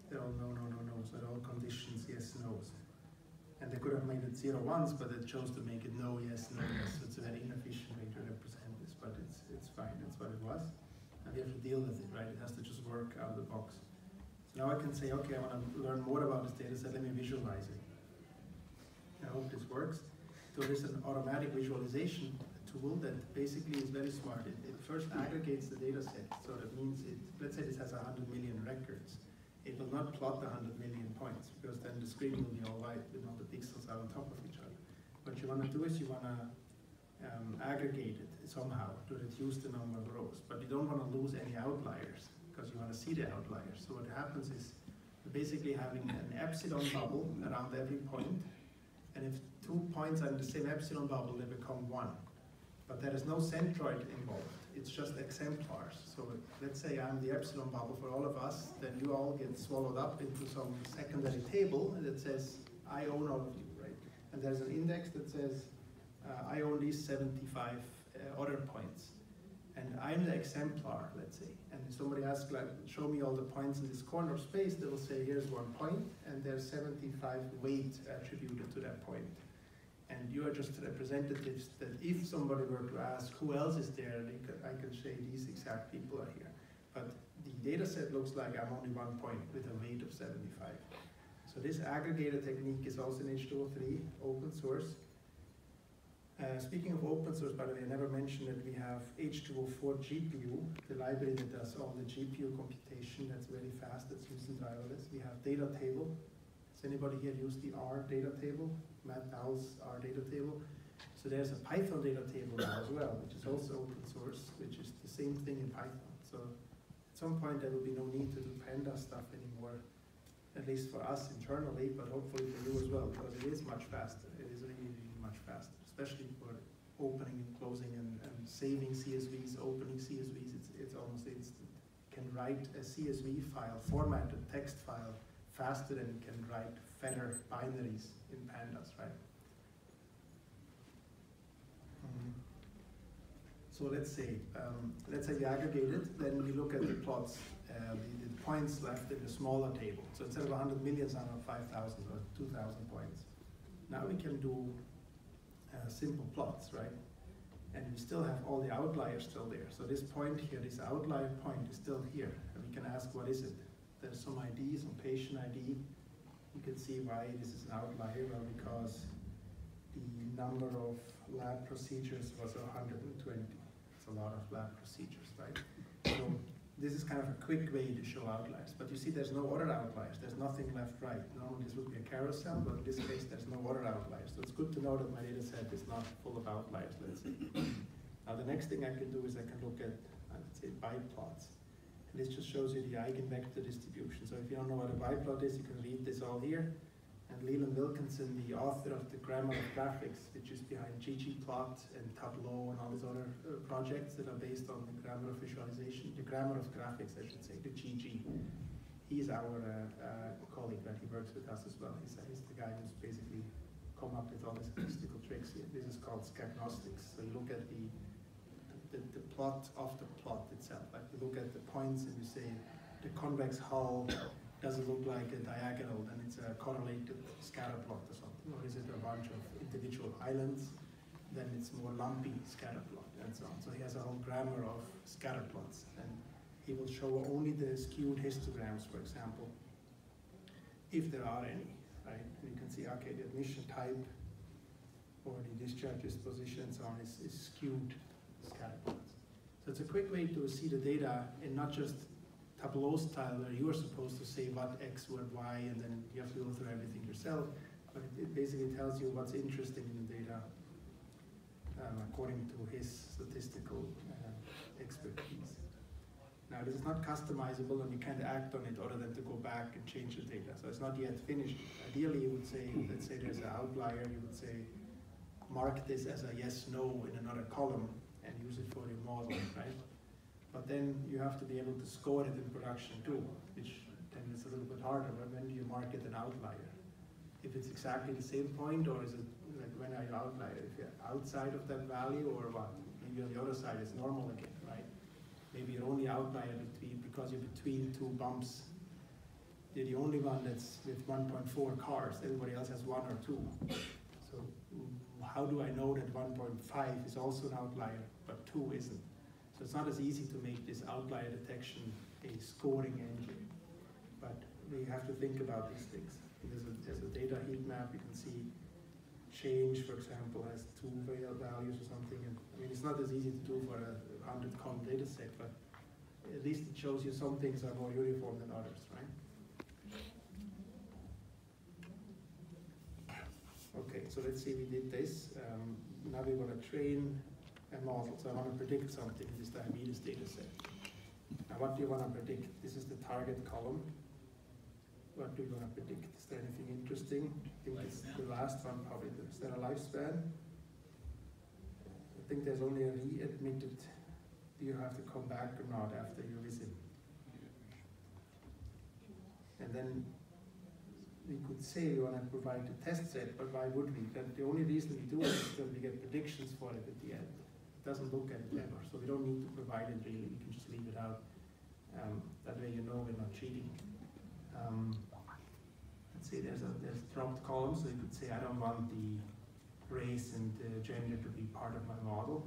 They're all no, so they're all conditions, yes, no's. And they could have made it 0 once, but it chose to make it no, yes, no, yes. So it's a very inefficient way to represent this, but it's fine, that's what it was. And we have to deal with it, right? It has to just work out of the box. So now I can say, okay, I want to learn more about this data set, let me visualize it. I hope this works. So there's an automatic visualization tool that basically is very smart. It first aggregates the data set. So that means, let's say this has 100 million records. It will not plot the 100 million points, because then the screen will be all white with all the pixels are on top of each other. What you want to do is you want to aggregate it somehow to reduce the number of rows, but you don't want to lose any outliers, because you want to see the outliers. So what happens is you're basically having an epsilon bubble around every point, and if 2 points are in the same epsilon bubble, they become 1. But there is no centroid involved. It's just exemplars. So let's say I'm the epsilon bubble for all of us, then you all get swallowed up into some secondary table that says, I own all of you, right? And there's an index that says, I own these 75 other points. And I'm the exemplar, let's say. And if somebody asks, like, show me all the points in this corner of space, they will say, here's 1 point, and there's 75 weight attributed to that point. And you are just representatives that if somebody were to ask who else is there, I can say these exact people are here. But the data set looks like I'm only 1 point with a weight of 75. So this aggregator technique is also in H2O.ai, open source. Speaking of open source, by the way, I never mentioned that we have H2O GPU, the library that does all the GPU computation that's very fast, that's used in driverless. We have data table. Has anybody here used the R data table? Matt Dowell's R data table. So there's a Python data table now as well, which is also open source, which is the same thing in Python. So at some point there will be no need to do Panda stuff anymore. at least for us internally, but hopefully for you as well, because it is much faster. It is really, really much faster, especially for opening and closing and saving CSVs, opening CSVs. It's almost instant. You can write a CSV file, formatted text file, faster than you can write feather binaries in pandas, right? So let's say you aggregate it, then we look at the plots, the points left in the smaller table. So instead of 100 million, I have 5,000 or 2,000 points. Now we can do simple plots, right? And we still have all the outliers still there. So this point here, this outlier point is still here. And we can ask, what is it? There's some ID, some patient ID. You can see why this is an outlier. Well, because the number of lab procedures was 120. It's a lot of lab procedures, right? So this is kind of a quick way to show outliers. But you see there's no other outliers. There's nothing left, right. Normally this would be a carousel, but in this case there's no other outliers. So it's good to know that my data set is not full of outliers, let's say. Now the next thing I can do is I can look at, let's say, biplots. And this just shows you the eigenvector distribution. So if you don't know what a biplot is, you can read this all here. And Leland Wilkinson, the author of the Grammar of Graphics, which is behind ggplot and Tableau and all these other projects that are based on the grammar of visualization, the grammar of graphics, I should say, the GG. He's our colleague that he works with us as well. He's the guy who's basically come up with all the statistical tricks here. This is called scagnostics. So you look at the plot of the plot itself. Like you look at the points and you say the convex hull doesn't look like a diagonal, then it's a correlated scatter plot or something. Or is it a bunch of individual islands? Then it's more lumpy scatter plot and so on. So he has a whole grammar of scatter plots, and he will show only the skewed histograms, for example, if there are any, right? And you can see, okay, the admission type or the discharge disposition and so on is skewed scatter plots. So it's a quick way to see the data in not just Tableau style where you are supposed to say what X, what Y, and then you have to go through everything yourself, but it basically tells you what's interesting in the data according to his statistical expertise. Now this is not customizable and you can't act on it other than to go back and change the data. So it's not yet finished. Ideally you would say, let's say there's an outlier, you would say mark this as a yes, no in another column and use it for your model, right? But then you have to be able to score it in production too, which then is a little bit harder. But when do you mark it an outlier? If it's exactly the same point, or is it like when are you outlier? If you're outside of that value, or what? Maybe on the other side it's normal again, right? Maybe you're only outlier because you're between two bumps. You're the only one that's with 1.4 cars. Everybody else has 1 or 2. So how do I know that 1.5 is also an outlier, but 2 isn't? So it's not as easy to make this outlier detection a scoring engine, but we have to think about these things. There's a data heat map. You can see change, for example, has 2 values or something. And I mean, it's not as easy to do for a 100-column data set, but at least it shows you some things are more uniform than others, right? Okay, so let's see, we did this. Now we want to train a model. So I want to predict something in this diabetes data set. Now what do you want to predict? This is the target column. What do you want to predict? Is there anything interesting? I think it's the last one probably. Is there a lifespan? I think there's only a readmitted. Do you have to come back or not after your visit? And then we could say we want to provide a test set, but why would we? Then the only reason we do it is that we get predictions for it at the end. Doesn't look at it ever, so we don't need to provide it really. We can just leave it out. That way you know we're not cheating. Let's say there's dropped columns, so you could say I don't want the race and the gender to be part of my model.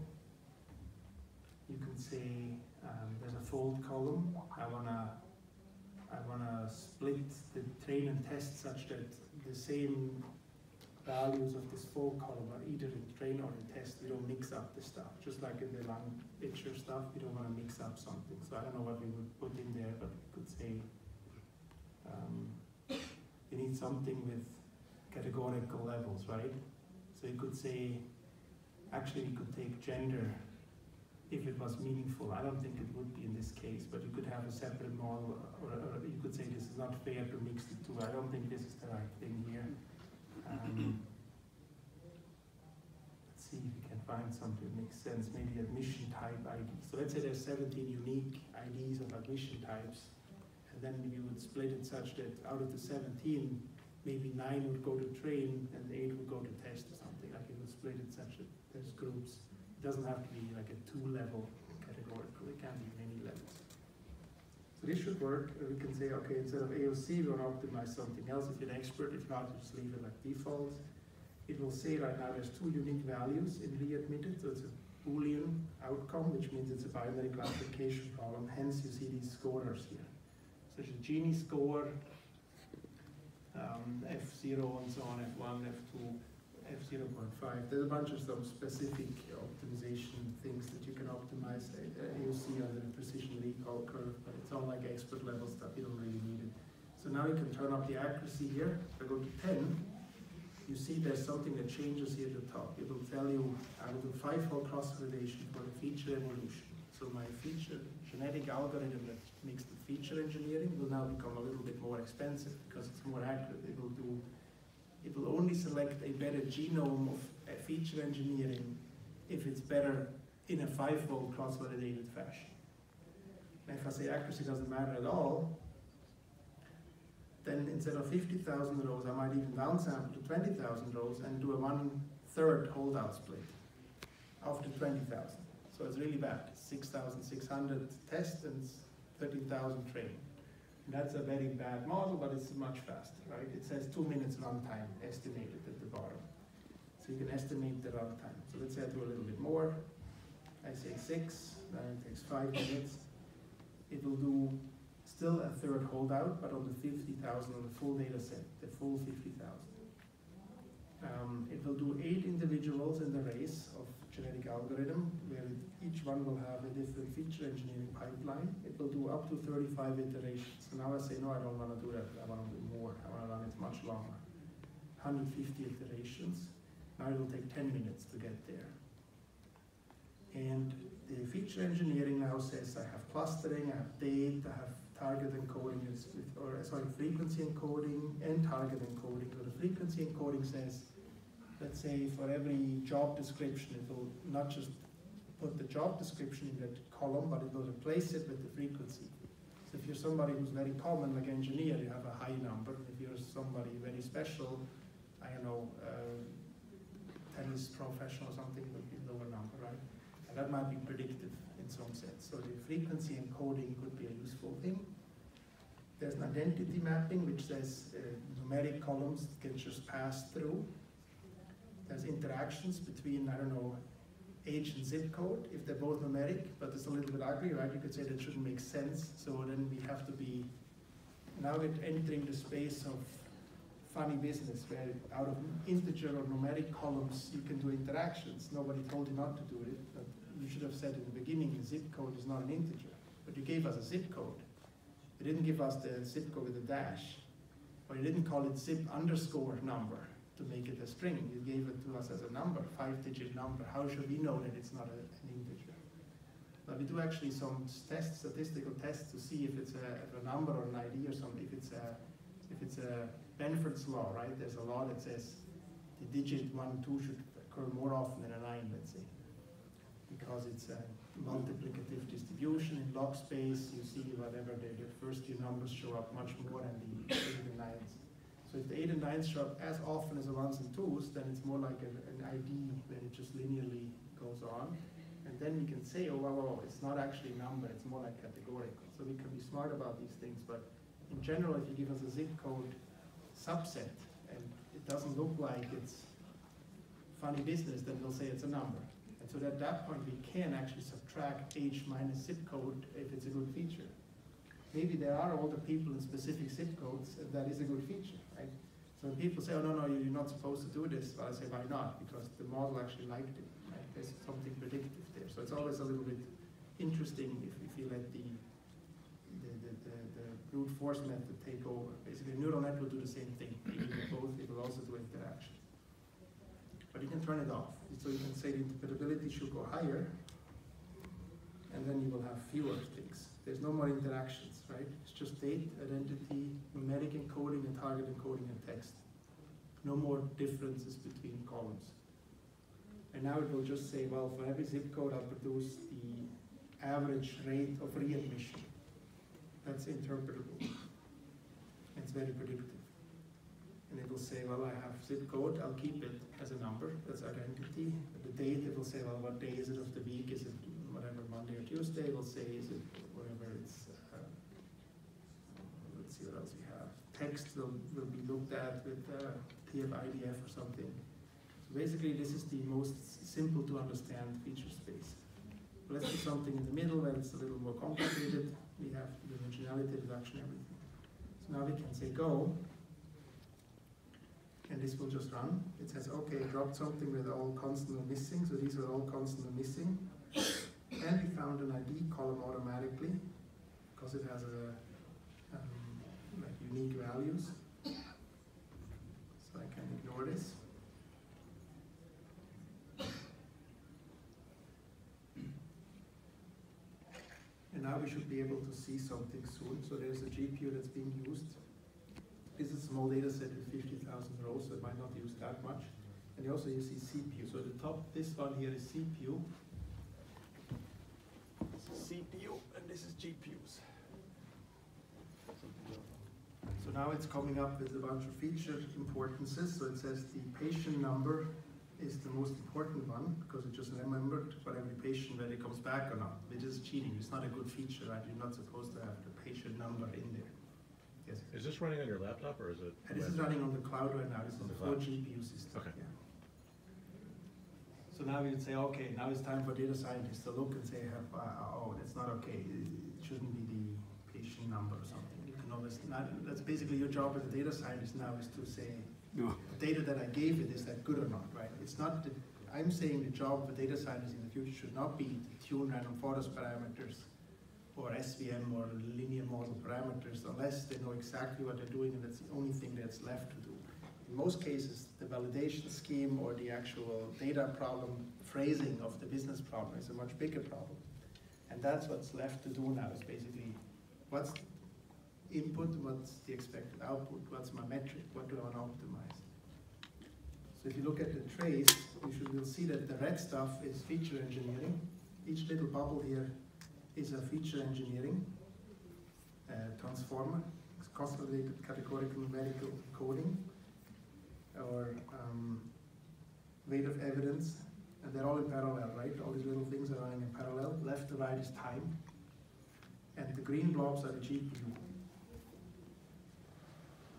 You can say there's a fold column. I wanna split the train and test such that the same values of this fold column are either in train or in test. We don't mix up the stuff. Just like in the long picture stuff, we don't want to mix up something. So I don't know what we would put in there, but we could say you need something with categorical levels, right? So you could say, actually we could take gender if it was meaningful. I don't think it would be in this case, but you could have a separate model, or you could say this is not fair to mix the two. I don't think this is the right thing here. Let's see if we can find something that makes sense. Maybe admission type ID. So let's say there's 17 unique IDs of admission types, and then you would split it such that out of the 17, maybe 9 would go to train and 8 would go to test or something. Like you would split it such that there's groups. It doesn't have to be like a 2-level categorical, it can be many levels. So this should work. We can say, okay, instead of AOC, we want to optimize something else. If you're an expert, if not, just leave it like default. It will say right now there's 2 unique values in readmitted, so it's a Boolean outcome, which means it's a binary classification problem. Hence, you see these scorers here. So there's a Gini score, F0 and so on, F1, F2, F0.5. There's a bunch of some specific optimization things that you can optimize AOC under the precision recall curve, but it's all like expert level stuff, you don't really need it. So now you can turn up the accuracy here. If I go to 10, you see there's something that changes here at the top. It will tell you I will do 5-fold cross-validation for the feature evolution. So my feature genetic algorithm that makes the feature engineering will now become a little bit more expensive because it's more accurate. It will only select a better genome of feature engineering if it's better in a 5-fold cross-validated fashion. And if I say accuracy doesn't matter at all, then instead of 50,000 rows, I might even downsample to 20,000 rows and do a 1/3 holdout split after 20,000. So it's really bad. 6,600 tests and 13,000 training. That's a very bad model, but it's much faster, right? It says 2 minutes runtime estimated at the bottom. So you can estimate the runtime. So let's say I do a little bit more. I say 6, then it takes 5 minutes. It will do still a 1/3 holdout, but on the 50,000 on the full data set, the full 50,000. It will do 8 individuals in the race of genetic algorithm, where each one will have a different feature engineering pipeline. It will do up to 35 iterations. So now I say, no, I don't want to do that. I want to do more. I want to run it much longer. 150 iterations. Now it will take 10 minutes to get there. And the feature engineering now says I have clustering, I have date, I have target encoding, frequency encoding and target encoding. So the frequency encoding says, let's say for every job description, it will not just put the job description in that column, but it will replace it with the frequency. So if you're somebody who's very common, like engineer, you have a high number. If you're somebody very special, I don't know, tennis professional or something, it would be a lower number, right? And that might be predictive in some sense. So the frequency encoding could be a useful thing. There's an identity mapping, which says numeric columns can just pass through. There's interactions between, I don't know, age and zip code, if they're both numeric, but it's a little bit ugly, right? You could say that shouldn't make sense. So then we have to be, now we're entering the space of funny business, where out of integer or numeric columns, you can do interactions. Nobody told you not to do it, but you should have said in the beginning, the zip code is not an integer. But you gave us a zip code. You didn't give us the zip code with a dash, or you didn't call it zip underscore number to make it a string. You gave it to us as a number, 5-digit number. How should we know that it's not an integer? But we do actually some tests, statistical tests, to see if it's a number or an ID or something. If it's a Benford's law, right? There's a law that says the digit 1, 2 should occur more often than a 9, let's say, because it's a multiplicative distribution in log space. You see whatever the first few numbers show up much more than the 8 and 9s. So if the 8 and 9s show up as often as the 1s and 2s, then it's more like an ID where it just linearly goes on. And then we can say, oh, well, it's not actually a number, it's more like categorical. So we can be smart about these things, but in general, if you give us a zip code subset and it doesn't look like it's funny business, then we'll say it's a number. And so at that point, we can actually subtract age minus zip code if it's a good feature. Maybe there are older people in specific zip codes, and that is a good feature, right? So when people say, oh, no, you're not supposed to do this, well, I say, why not? Because the model actually liked it, right? There's something predictive there. So it's always a little bit interesting if you let the brute force method take over. Basically, a neural net will do the same thing. It will also do interaction. But you can turn it off. So you can say the interpretability should go higher. and then you will have fewer things. There's no more interactions, right? It's just date, identity, numeric encoding, and target encoding, and text. No more differences between columns. And now it will just say, well, for every zip code, I'll produce the average rate of readmission. That's interpretable. It's very predictive. And it will say, well, I have zip code, I'll keep it as a number, that's identity. The date, it will say, well, what day is it of the week? Is it whatever, Monday or Tuesday? It will say, is it whatever it's, let's see what else we have. Text will be looked at with TF-IDF or something. So basically, this is the most simple to understand feature space. But let's do something in the middle where it's a little more complicated. We have the originality, reduction, everything. So now we can say go, and this will just run. It says, okay, dropped something with all constant or missing, so these are all constant or missing. And we found an ID column automatically, because it has a like unique values. So I can ignore this. And now we should be able to see something soon. So there's a GPU that's being used. This is a small data set with 50,000 rows, so it might not use that much. And you also see CPU. So the top, this one here is CPU. This is CPU, and this is GPUs. So now it's coming up with a bunch of feature importances. So it says the patient number is the most important one, because it just remembered for every patient whether it comes back or not, which is cheating. It's not a good feature, right? You're not supposed to have the patient number in there. Yes. Is this running on your laptop or is it? And this is running on the cloud right now. This is a 4 GPU system. Okay. Yeah. So now we would say, okay, now it's time for data scientists to look and say, oh, that's not okay. It shouldn't be the patient number or something. You can always, that's basically your job as a data scientist now, is to say, the data that I gave it, is that good or not, right? It's not, I'm saying the job of a data scientist in the future should not be to tune random forest parameters or SVM or linear model parameters, unless they know exactly what they're doing, and that's the only thing that's left to do. In most cases, the validation scheme or the actual data problem phrasing of the business problem is a much bigger problem. And that's what's left to do now, is basically, what's input, what's the expected output, what's my metric, what do I want to optimize? So if you look at the trace, you'll see that the red stuff is feature engineering. Each little bubble here is a feature engineering transformer. It's consolidated categorical numerical coding, or weight of evidence, and they're all in parallel, right? All these little things are running in parallel. Left to right is time, and the green blobs are the GPU.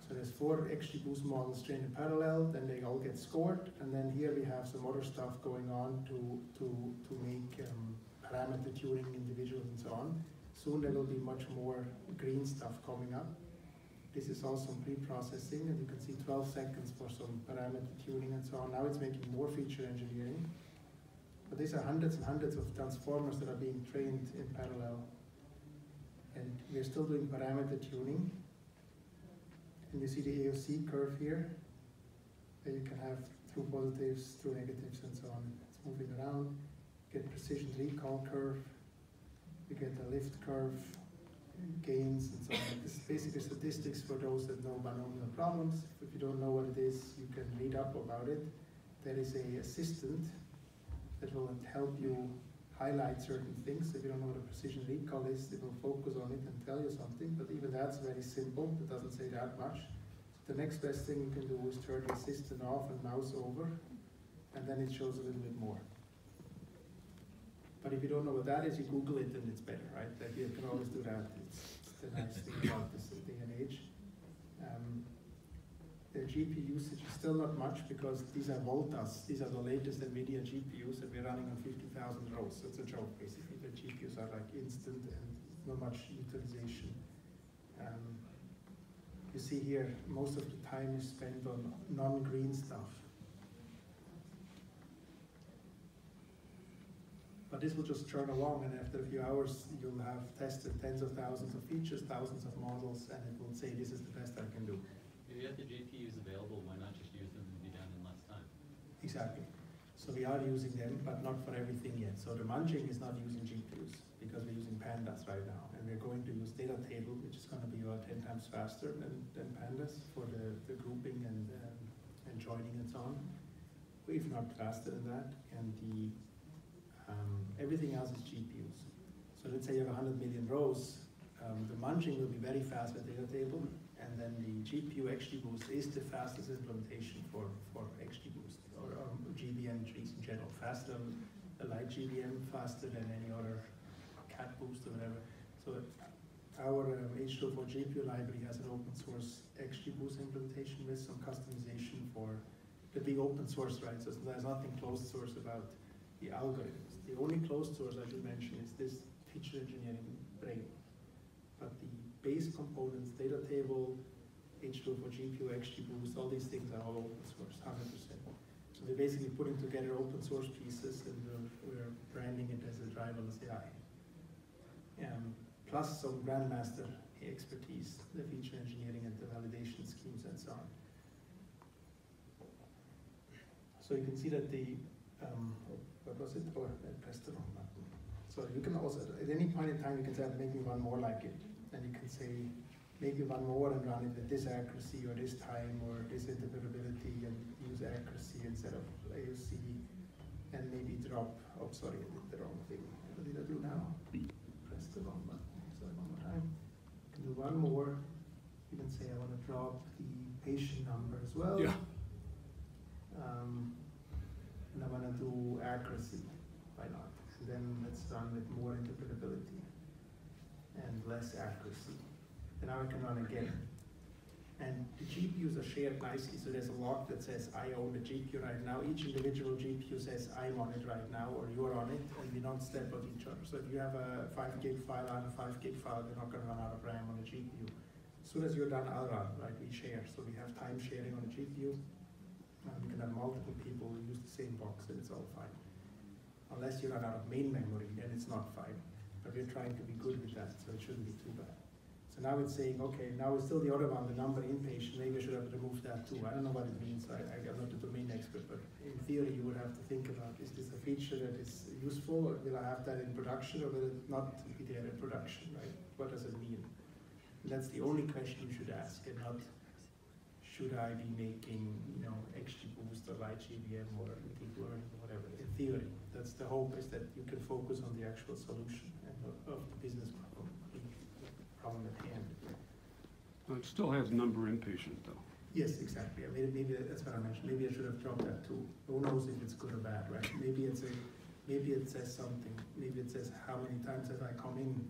So there's 4 XGBoost models trained in parallel, then they all get scored, and then here we have some other stuff going on to make parameter tuning individuals and so on. Soon there will be much more green stuff coming up. This is also pre-processing, and you can see 12 seconds for some parameter tuning and so on. Now it's making more feature engineering. But these are hundreds and hundreds of transformers that are being trained in parallel. And we're still doing parameter tuning. And you see the AOC curve here, where you can have true positives, true negatives, and so on. It's moving around. You get precision recall curve. You get a lift curve, gains, and so on. This is basically statistics for those that know binomial problems. If you don't know what it is, you can read up about it. There is an assistant that will help you highlight certain things. If you don't know what a precision recall is, it will focus on it and tell you something, but even that's very simple. It doesn't say that much. The next best thing you can do is turn the assistant off and mouse over, and then it shows a little bit more. But if you don't know what that is, you Google it and it's better, right? Like, you can always do that. It's the nice thing about this day and age. The GPU usage is still not much, because these are Voltas. These are the latest NVIDIA GPUs that we're running on 50,000 rows. So it's a joke, basically. The GPUs are like instant and not much utilization. You see here, most of the time is spent on non-green stuff. But this will just churn along, and after a few hours, you'll have tested tens of thousands of features, thousands of models, and it will say, this is the best I can do. If you have the GPUs available, why not just use them and be done in less time? Exactly. So we are using them, but not for everything yet. So the munching is not using GPUs. because we're using pandas right now, and we're going to use data table, which is going to be about 10 times faster than pandas for the grouping and joining and so on, if not faster than that. And everything else is GPUs. So let's say you have 100 million rows, the munging will be very fast with data table, and then the GPU XGBoost is the fastest implementation for XGBoost or GBM trees in general, faster than a light GBM, faster than any other cat boost or whatever. So our H2O GPU library has an open source XGBoost implementation with some customization for the big open source, right? So there's nothing closed source about the algorithms. The only closed source I should mention is this feature engineering brain. But the base components, data table, H2O GPU, XGBoost, all these things are all open source, 100%. So we're basically putting together open source pieces, and we're branding it as a driverless AI. Plus some grandmaster expertise, the feature engineering and the validation schemes and so on. So you can see that the, what was it? Oh, I pressed the wrong button. So you can also, at any point in time, you can say, make me one more like it. And you can say, make me one more and run it with this accuracy or this time or this interpretability, and use accuracy instead of AUC, and maybe drop, oh sorry, I did the wrong thing. What did I do now? Press the wrong button. Sorry, one more time. You can do one more. You can say, I want to drop the patient number as well. Yeah. And I want to do accuracy. Why not? And then let's run with more interpretability and less accuracy. And now I can run again. And the GPUs are shared nicely, so there's a lock that says I own the GPU right now. Each individual GPU says I'm on it right now, or you're on it, and we don't step on each other. So if you have a 5 gig file, I have a 5 gig file, they're not going to run out of RAM on the GPU. As soon as you're done, I'll run, right? We share, so we have time sharing on the GPU. We can have multiple people who use the same box, and it's all fine. Unless you run out of main memory, then it's not fine. But we're trying to be good with that, so it shouldn't be too bad. So now it's saying, okay, now it's still the other one, the number inpatient, maybe I should have removed that too. I don't know what it means, I'm not a domain expert, but in theory you would have to think about, is this a feature that is useful, or will I have that in production, or will it not be there in production, right? What does it mean? And that's the only question you should ask, and not, should I be making, XGBoost or light GBM or deep learning or whatever? In theory, that's the hope, is that you can focus on the actual solution and of the business problem at hand. It still has number inpatient though. Yes, exactly. I mean, maybe that's what I mentioned. Maybe I should have dropped that too. Who knows if it's good or bad, right? Maybe it says something. Maybe it says how many times have I come in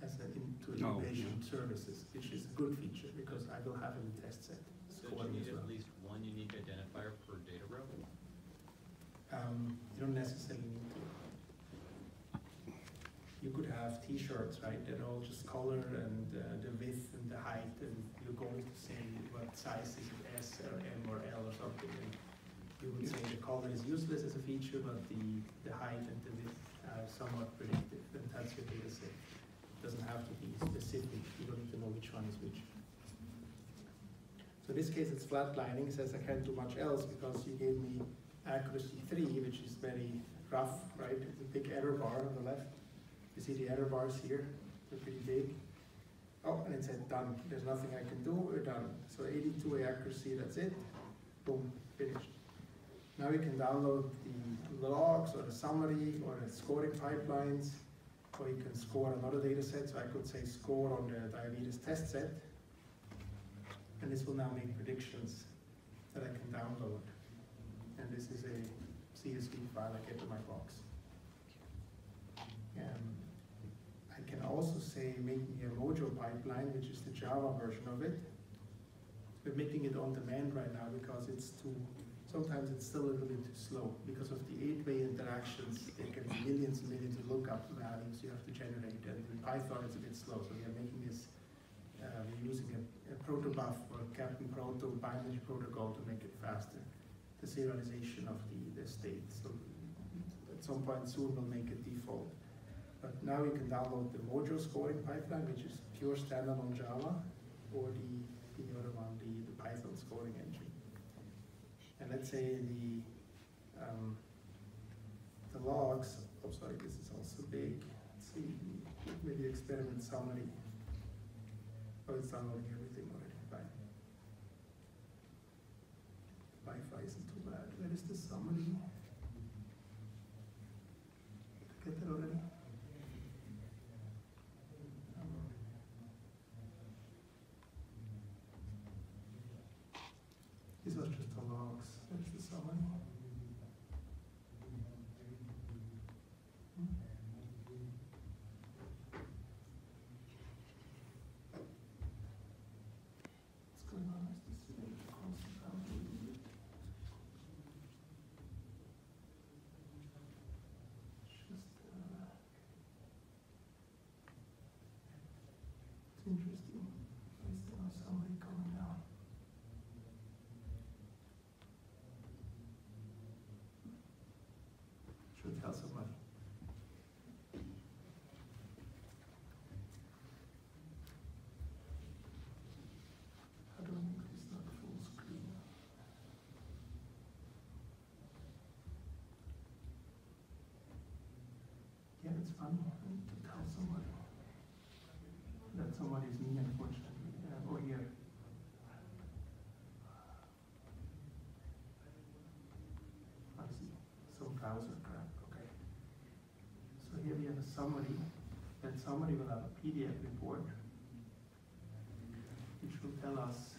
into inpatient services, which is a good feature because I will have it in test set. So do you need at least one unique identifier per data row? You don't necessarily need to. You could have T-shirts, right? That are all just color and the width and the height, and you're going to say what size is it, S or M or L or something. And you would say the color is useless as a feature, but the height and the width are somewhat predictive, and that's your data set. It doesn't have to be specific. You don't need to know which one is which. So in this case, it's flatlining. It says I can't do much else because you gave me accuracy 3, which is very rough, right? It's a big error bar on the left. You see the error bars here, they're pretty big. Oh, and it said done. There's nothing I can do, we're done. So 82 accuracy, that's it. Boom, finished. Now we can download the logs or the summary or the scoring pipelines, or you can score another data set. So I could say score on the diabetes test set, and this will now make predictions that I can download. And this is a CSV file I get to my box. I can also say make me a Mojo pipeline, which is the Java version of it. We're making it on demand right now because it's sometimes it's still a little bit too slow because of the 8-way interactions. There can be millions and millions of lookup values you have to generate, and in Python it's a bit slow. So we are making this, we're using a protobuf or Captain Proto binary protocol to make it faster. The serialization of the state. So at some point soon we'll make it default. But now you can download the Mojo scoring pipeline, which is pure standalone Java, or the other one, the Python scoring engine. And let's say the logs, oh sorry, this is also big. Let's see, maybe experiment summary. Oh, it's downloading everything already, fine. Wi-Fi isn't too bad. Where is the summary? Did I get that already? This was just the logs. That's the summary. What's going on? Is this constant downloading? Just, it's interesting. Why is there no summary coming down? Should tell somebody. How do I make this not full screen? Yeah, it's funny. I need to tell somebody. That somebody is me, unfortunately. Or here. I see. Some browser crap. Okay. So here we have a summary. That summary will have a PDF report, which will tell us,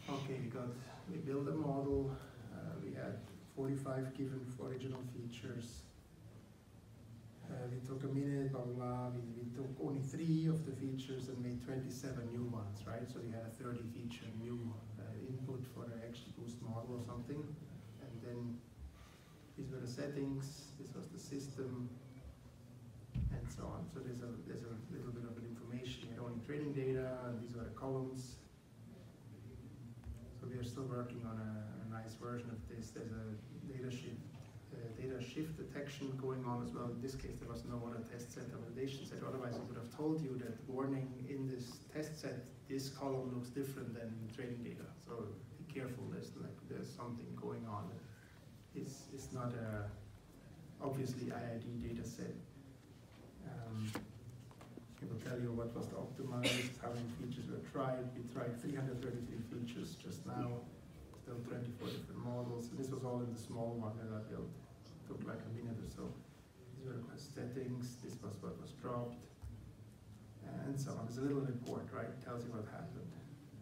okay, we built a model, we had 45 given original features, we took a minute, blah, blah, blah, we took only 3 of the features and made 27 new ones, right? So we had a 30 feature new input for the XGBoost model or something, and then these were the settings, this was the system, and so on. So there's a little bit of information. You had only training data, and these are the columns. So we are still working on a nice version of this. There's a data shift detection going on as well. In this case, there was no other test set or validation set. Otherwise, it would have told you that warning in this test set, this column looks different than the training data. So be careful. There's something going on. It's not a obviously IID data set. It will tell you what was optimized, how many features were tried. We tried 333 features just now, still 24 different models. So this was all in the small one that I built. It took like a minute or so. These were the settings, this was what was dropped, and so on. There's a little report, right? It tells you what happened.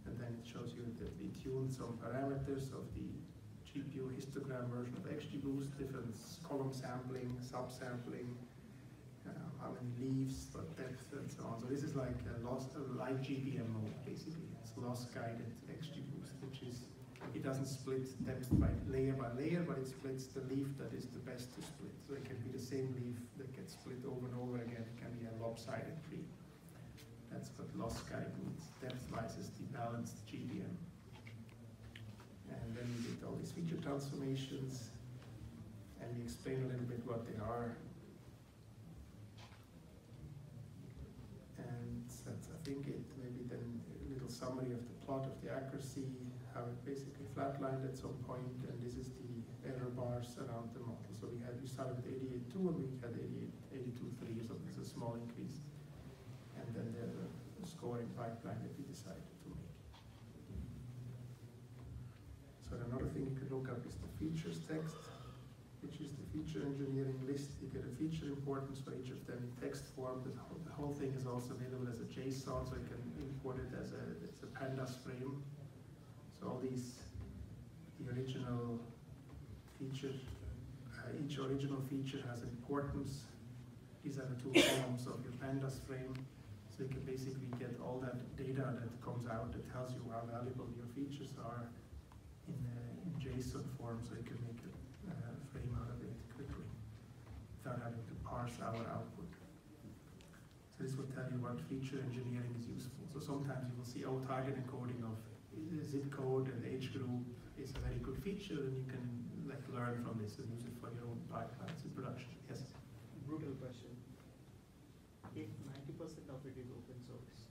And then it shows you that we tuned some parameters of the GPU histogram version of XGBoost, different column sampling, subsampling, how many leaves, what depth, and so on. So this is like like GPM mode, basically. It's loss-guided XGBoost, which is, it doesn't split depth by layer, but it splits the leaf that is the best to split. So it can be the same leaf that gets split over and over again. It can be a lopsided tree. That's what loss-guide means. Depth-wise is the balanced GPM. And then we did all these feature transformations, and we explain a little bit what they are. And that's, I think, it. Maybe then a little summary of the plot of the accuracy, how it basically flatlined at some point, and this is the error bars around the model. So we started with 88.2 and we had 82.3, so it's a small increase. And then there's a scoring pipeline that we decided to make. So another thing you could look up is the features text, which is the feature engineering list. You get a feature importance for each of them in text form. The whole thing is also available as a JSON, so you can import it as a pandas frame. So all these, the original feature, each original feature has importance. These are the 2 columns of your pandas frame. So you can basically get all that data that comes out that tells you how valuable your features are in JSON form, so you can make a frame out of it quickly without having to parse our output. So this will tell you what feature engineering is useful. So sometimes you will see, oh, target encoding of the zip code and age group is a very good feature, and you can learn from this and use it for your own pipelines in production. Yes? Brutal question. If 90% of it is open source,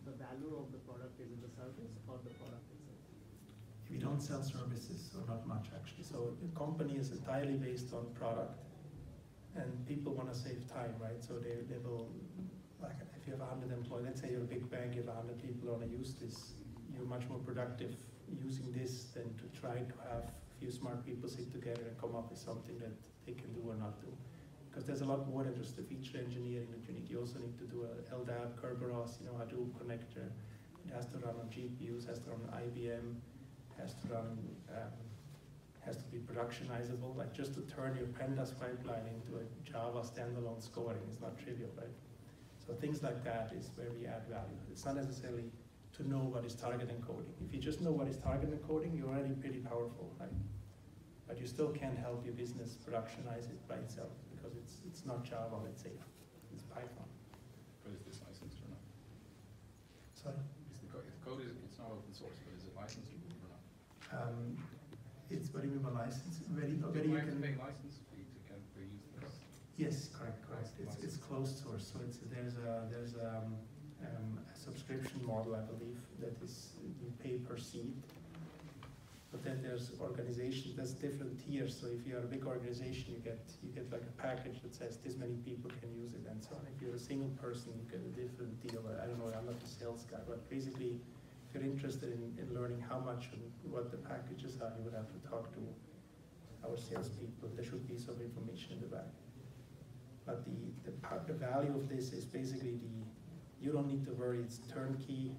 the value of the product is in the service or the product itself? We don't sell services, or not much actually. So the company is entirely based on product. And people want to save time, right? So they will, like if you have 100 employees, let's say you're a big bank, you have 100 people want to use this, you're much more productive using this than to try to have a few smart people sit together and come up with something that they can do or not do. Because there's a lot more than just the feature engineering that you need. You also need to do a LDAP, Kerberos, Hadoop connector. It has to run on GPUs, has to run on IBM, has to run, has to be productionizable. Like just to turn your pandas pipeline into a Java standalone scoring is not trivial, right? So things like that is where we add value. It's not necessarily to know what is target encoding. If you just know what is target encoding, you're already pretty powerful, right? But you still can't help your business productionize it by itself because it's not Java, let's say, it's Python. But is this licensed or not? Sorry? Is the code is, it's not open source, but is it licensed or not? It's what do you mean by license? Where Do you you have to can pay license fee to kind of reuse this? Yes, correct. It's closed source, so there's a subscription model, I believe, that is you pay per seat. But then there's organizations, there's different tiers. So if you're a big organization, you get like a package that says this many people can use it and so on. If you're a single person, you get a different deal. I don't know, I'm not a sales guy, but basically, if you're interested in learning how much and what the packages are, you would have to talk to our salespeople. There should be some information in the back. But the value of this is basically you don't need to worry, it's turnkey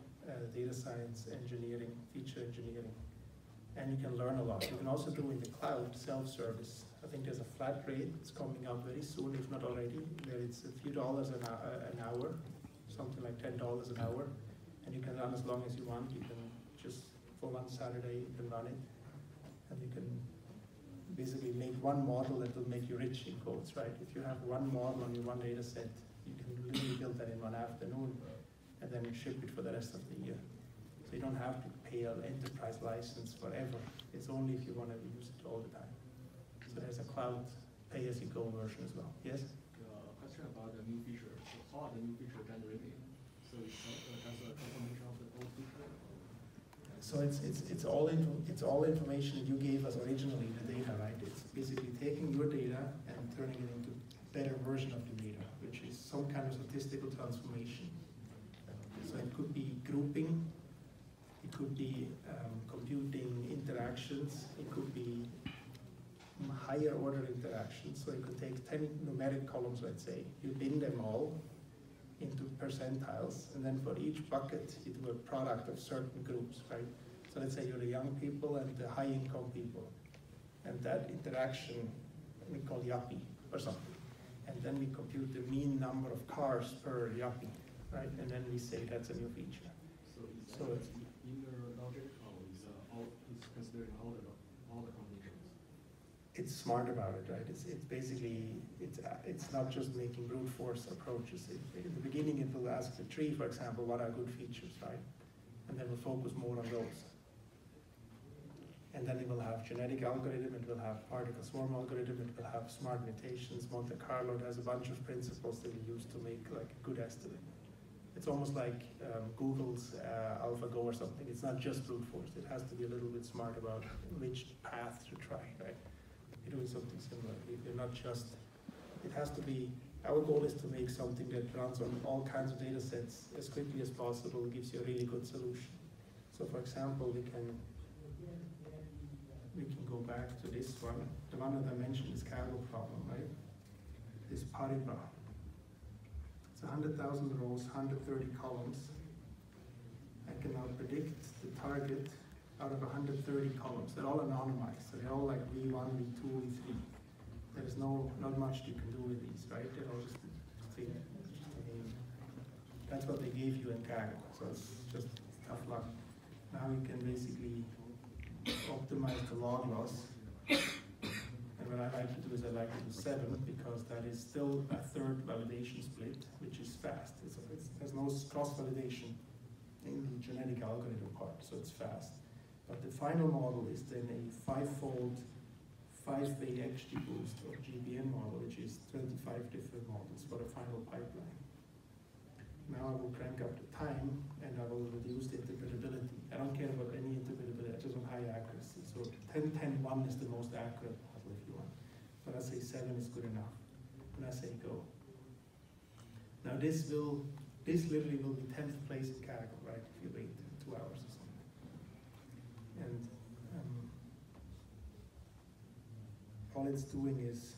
data science, engineering, feature engineering. And you can learn a lot. You can also do in the cloud, self-service. I think there's a flat rate, it's coming up very soon, if not already, where it's a few dollars an hour, something like $10 an hour. And you can run as long as you want. You can just, for one Saturday, you can run it. And you can basically make one model that will make you rich in codes, right? If you have one model on your one data set, you can literally build that in one afternoon and then ship it for the rest of the year. So you don't have to pay an enterprise license forever. It's only if you want to use it all the time. So there's a cloud pay-as-you-go version as well. Yes? A question about the new feature. So how are the new feature generated? So it's just a confirmation of the old feature? So it's all information you gave us originally, the data, right? It's basically taking your data and turning it into a better version of the data, which is some kind of statistical transformation. So it could be grouping, it could be computing interactions, it could be higher order interactions. So you could take 10 numeric columns, let's say, you bin them all into percentiles, and then for each bucket you do a product of certain groups, right? So let's say you're the young people and the high income people, and that interaction we call yuppie or something. And then we compute the mean number of cars per yuppie, right? And then we say that's a new feature. So it's inner logic, or it's considering all the combinations? It's smart about it, right? It's basically, it's not just making brute force approaches. In the beginning it will ask the tree, for example, what are good features, right? And then we'll focus more on those. And then it will have genetic algorithm, it will have particle swarm algorithm, it will have smart mutations. Monte Carlo has a bunch of principles that we use to make like a good estimate. It's almost like Google's AlphaGo or something. It's not just brute force. It has to be a little bit smart about which path to try, right? You're doing something similar. You're not just, it has to be, our goal is to make something that runs on all kinds of data sets as quickly as possible, gives you a really good solution. So for example, we can go back to this one. The one that I mentioned is cargo problem, right? This Pariba. It's 100,000 rows, 130 columns. I can now predict the target out of 130 columns. They're all anonymized, so they're all like V1, V2, V3. There's not much you can do with these, right? They're all just that's what they gave you in Kaggle, so it's just tough luck. Now you can basically optimize the log loss. And what I like to do is I like to do 7 because that is still a third validation split, which is fast. There's no cross-validation in the genetic algorithm part, so it's fast. But the final model is then a 5-fold 5-way XGBoost or GBM model, which is 25 different models for the final pipeline. Now I will crank up the time and I will reduce the interpretability. I don't care about any interpretability, I just want high accuracy. So 10-10-1 is the most accurate model if you want. But I say 7 is good enough. say go. Now this literally will be 10th place in Kaggle, right, if you wait 2 hours or something. And all it's doing is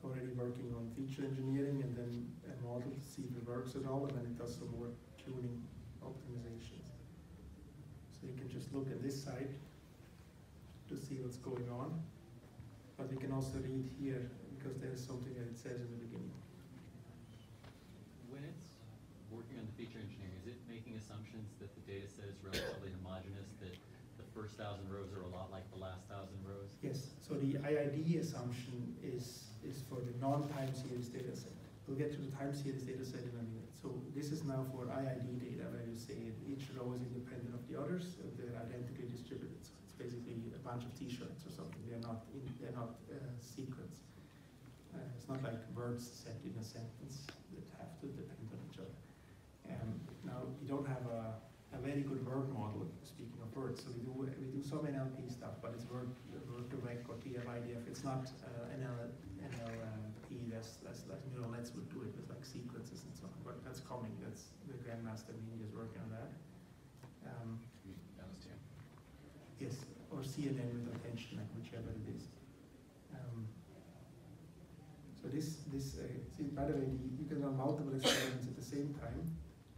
already working on feature engineering and then a model to see if it works at all, and then it does some more tuning optimizations. So you can just look at this side to see what's going on, but we can also read here because there's something that it says in the beginning. When it's working on the feature engineering, is it making assumptions that the data set is relatively homogeneous, that the first 1,000 rows are a lot like the last 1,000 rows? Yes, so the IID assumption is for the non-time series data set. We'll get to the time series data set in a minute. So this is now for IID data, where you say each row is independent of the others, and they're identically distributed. So it's basically a bunch of T-shirts or something. They're not sequence. It's not like words set in a sentence that have to depend on each other. Now we don't have a very good word model. Speaking of words, so we do some NLP stuff, but it's word direct or TF-IDF. It's not NLP. That's neural nets would do it with like sequences and so on. But that's coming. That's the Grandmaster in India is working on that. LSTM. Yes, or CNN with attention, like whichever it is. So see, by the way, you can run multiple experiments at the same time.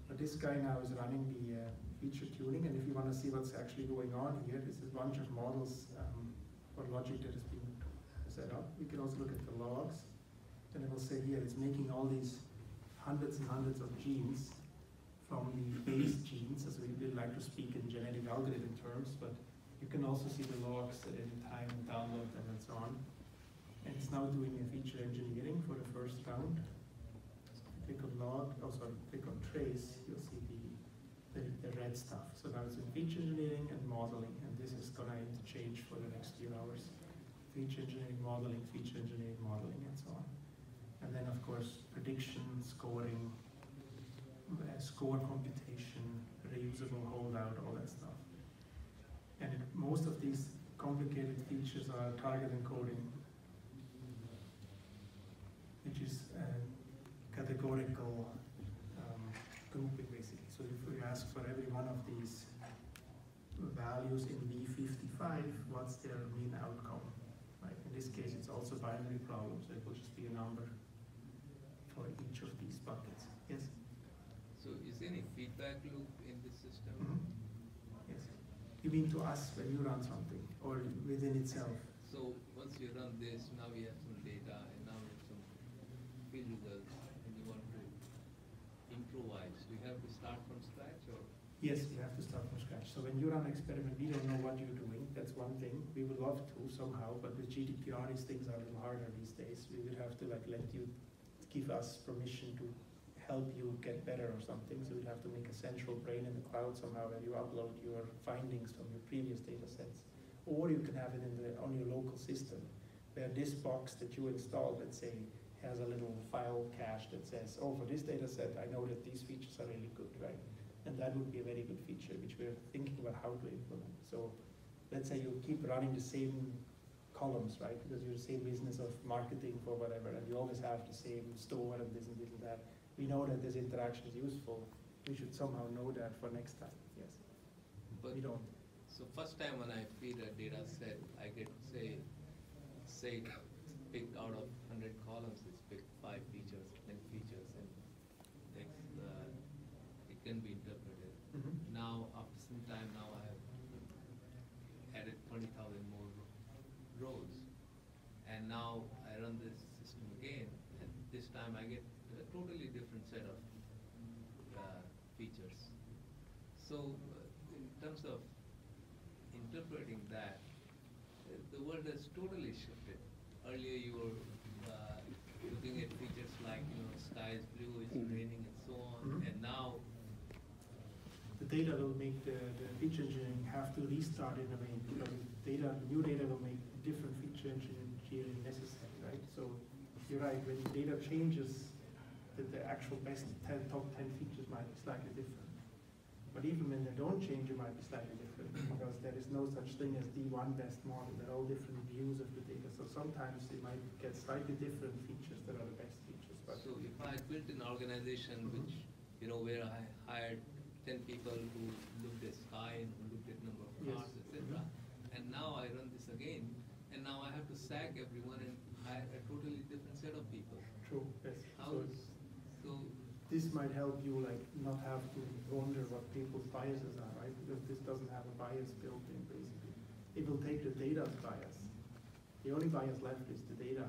But this guy now is running the feature tuning, and if you want to see what's actually going on here, this is a bunch of models or logic that has been set up. We can also look at the logs, and it will say here it's making all these hundreds and hundreds of genes from the base genes, as we like to speak in genetic algorithm terms, but you can also see the logs at any time and download them and so on. And it's now doing a feature engineering for the first round. Click on log, click on trace, you'll see the red stuff. So now it's in feature engineering and modeling, and this is gonna interchange for the next few hours. Feature engineering, modeling, and so on. And then of course, prediction, scoring, score computation, reusable holdout, all that stuff. And most of these complicated features are target encoding, which is categorical grouping basically. So if we ask for every one of these values in V55, what's their mean outcome? Right? In this case, it's also binary problem, so it will just be a number for each of these buckets. Yes? So is there any feedback loop in this system? Yes. You mean to us when you run something, or within itself? So once you run this, now we have some data, and now we have some field results, and you want to improvise. Do you have to start from scratch, or? Yes, you have to start from scratch. So when you run an experiment, we don't know what you're doing. That's one thing. We would love to somehow, but with GDPR, these things are a little harder these days. We would have to like let you give us permission to help you get better or something. So we'd have to make a central brain in the cloud somehow where you upload your findings from your previous data sets. Or you can have it on your local system, where this box that you installed, let's say, has a little file cache that says, oh, for this data set, I know that these features are really good, right? And that would be a very good feature, which we're thinking about how to implement. So let's say you keep running the same columns, right? Because you're the same business of marketing for whatever, and you always have the same store and this and this and that. We know that this interaction is useful. We should somehow know that for next time, yes. But we don't. So first time when I feed a data set, I get say pick out of 100 columns, it's pick 5 features, 10 features, and it can be interpreted. Now after some time, now I have added 20,000 more rows, and now I run this system again, and this time I get a totally different set of features. So in terms of interpreting that, the world has totally shifted. Earlier you were looking at features like, sky is blue, it's raining, and so on, and now the data will make the feature engineering have to restart in a way, because new data will make different feature engineering necessary, right? So you're right, when data changes, the actual top 10 features might be slightly different. But even when they don't change, it might be slightly different, because there is no such thing as the one best model. They're all different views of the data. So sometimes they might get slightly different features that are the best features. But So if I built an organization which, where I hired 10 people who looked at sky and who looked at number of Yes. cars, etc., and now I run this again, and now I have to sack everyone and hire a totally different set of people. true, yes. How, So so this might help you like not have to wonder what people's biases are, right? Because this doesn't have a bias built in basically. It will take the data as bias. The only bias left is the data,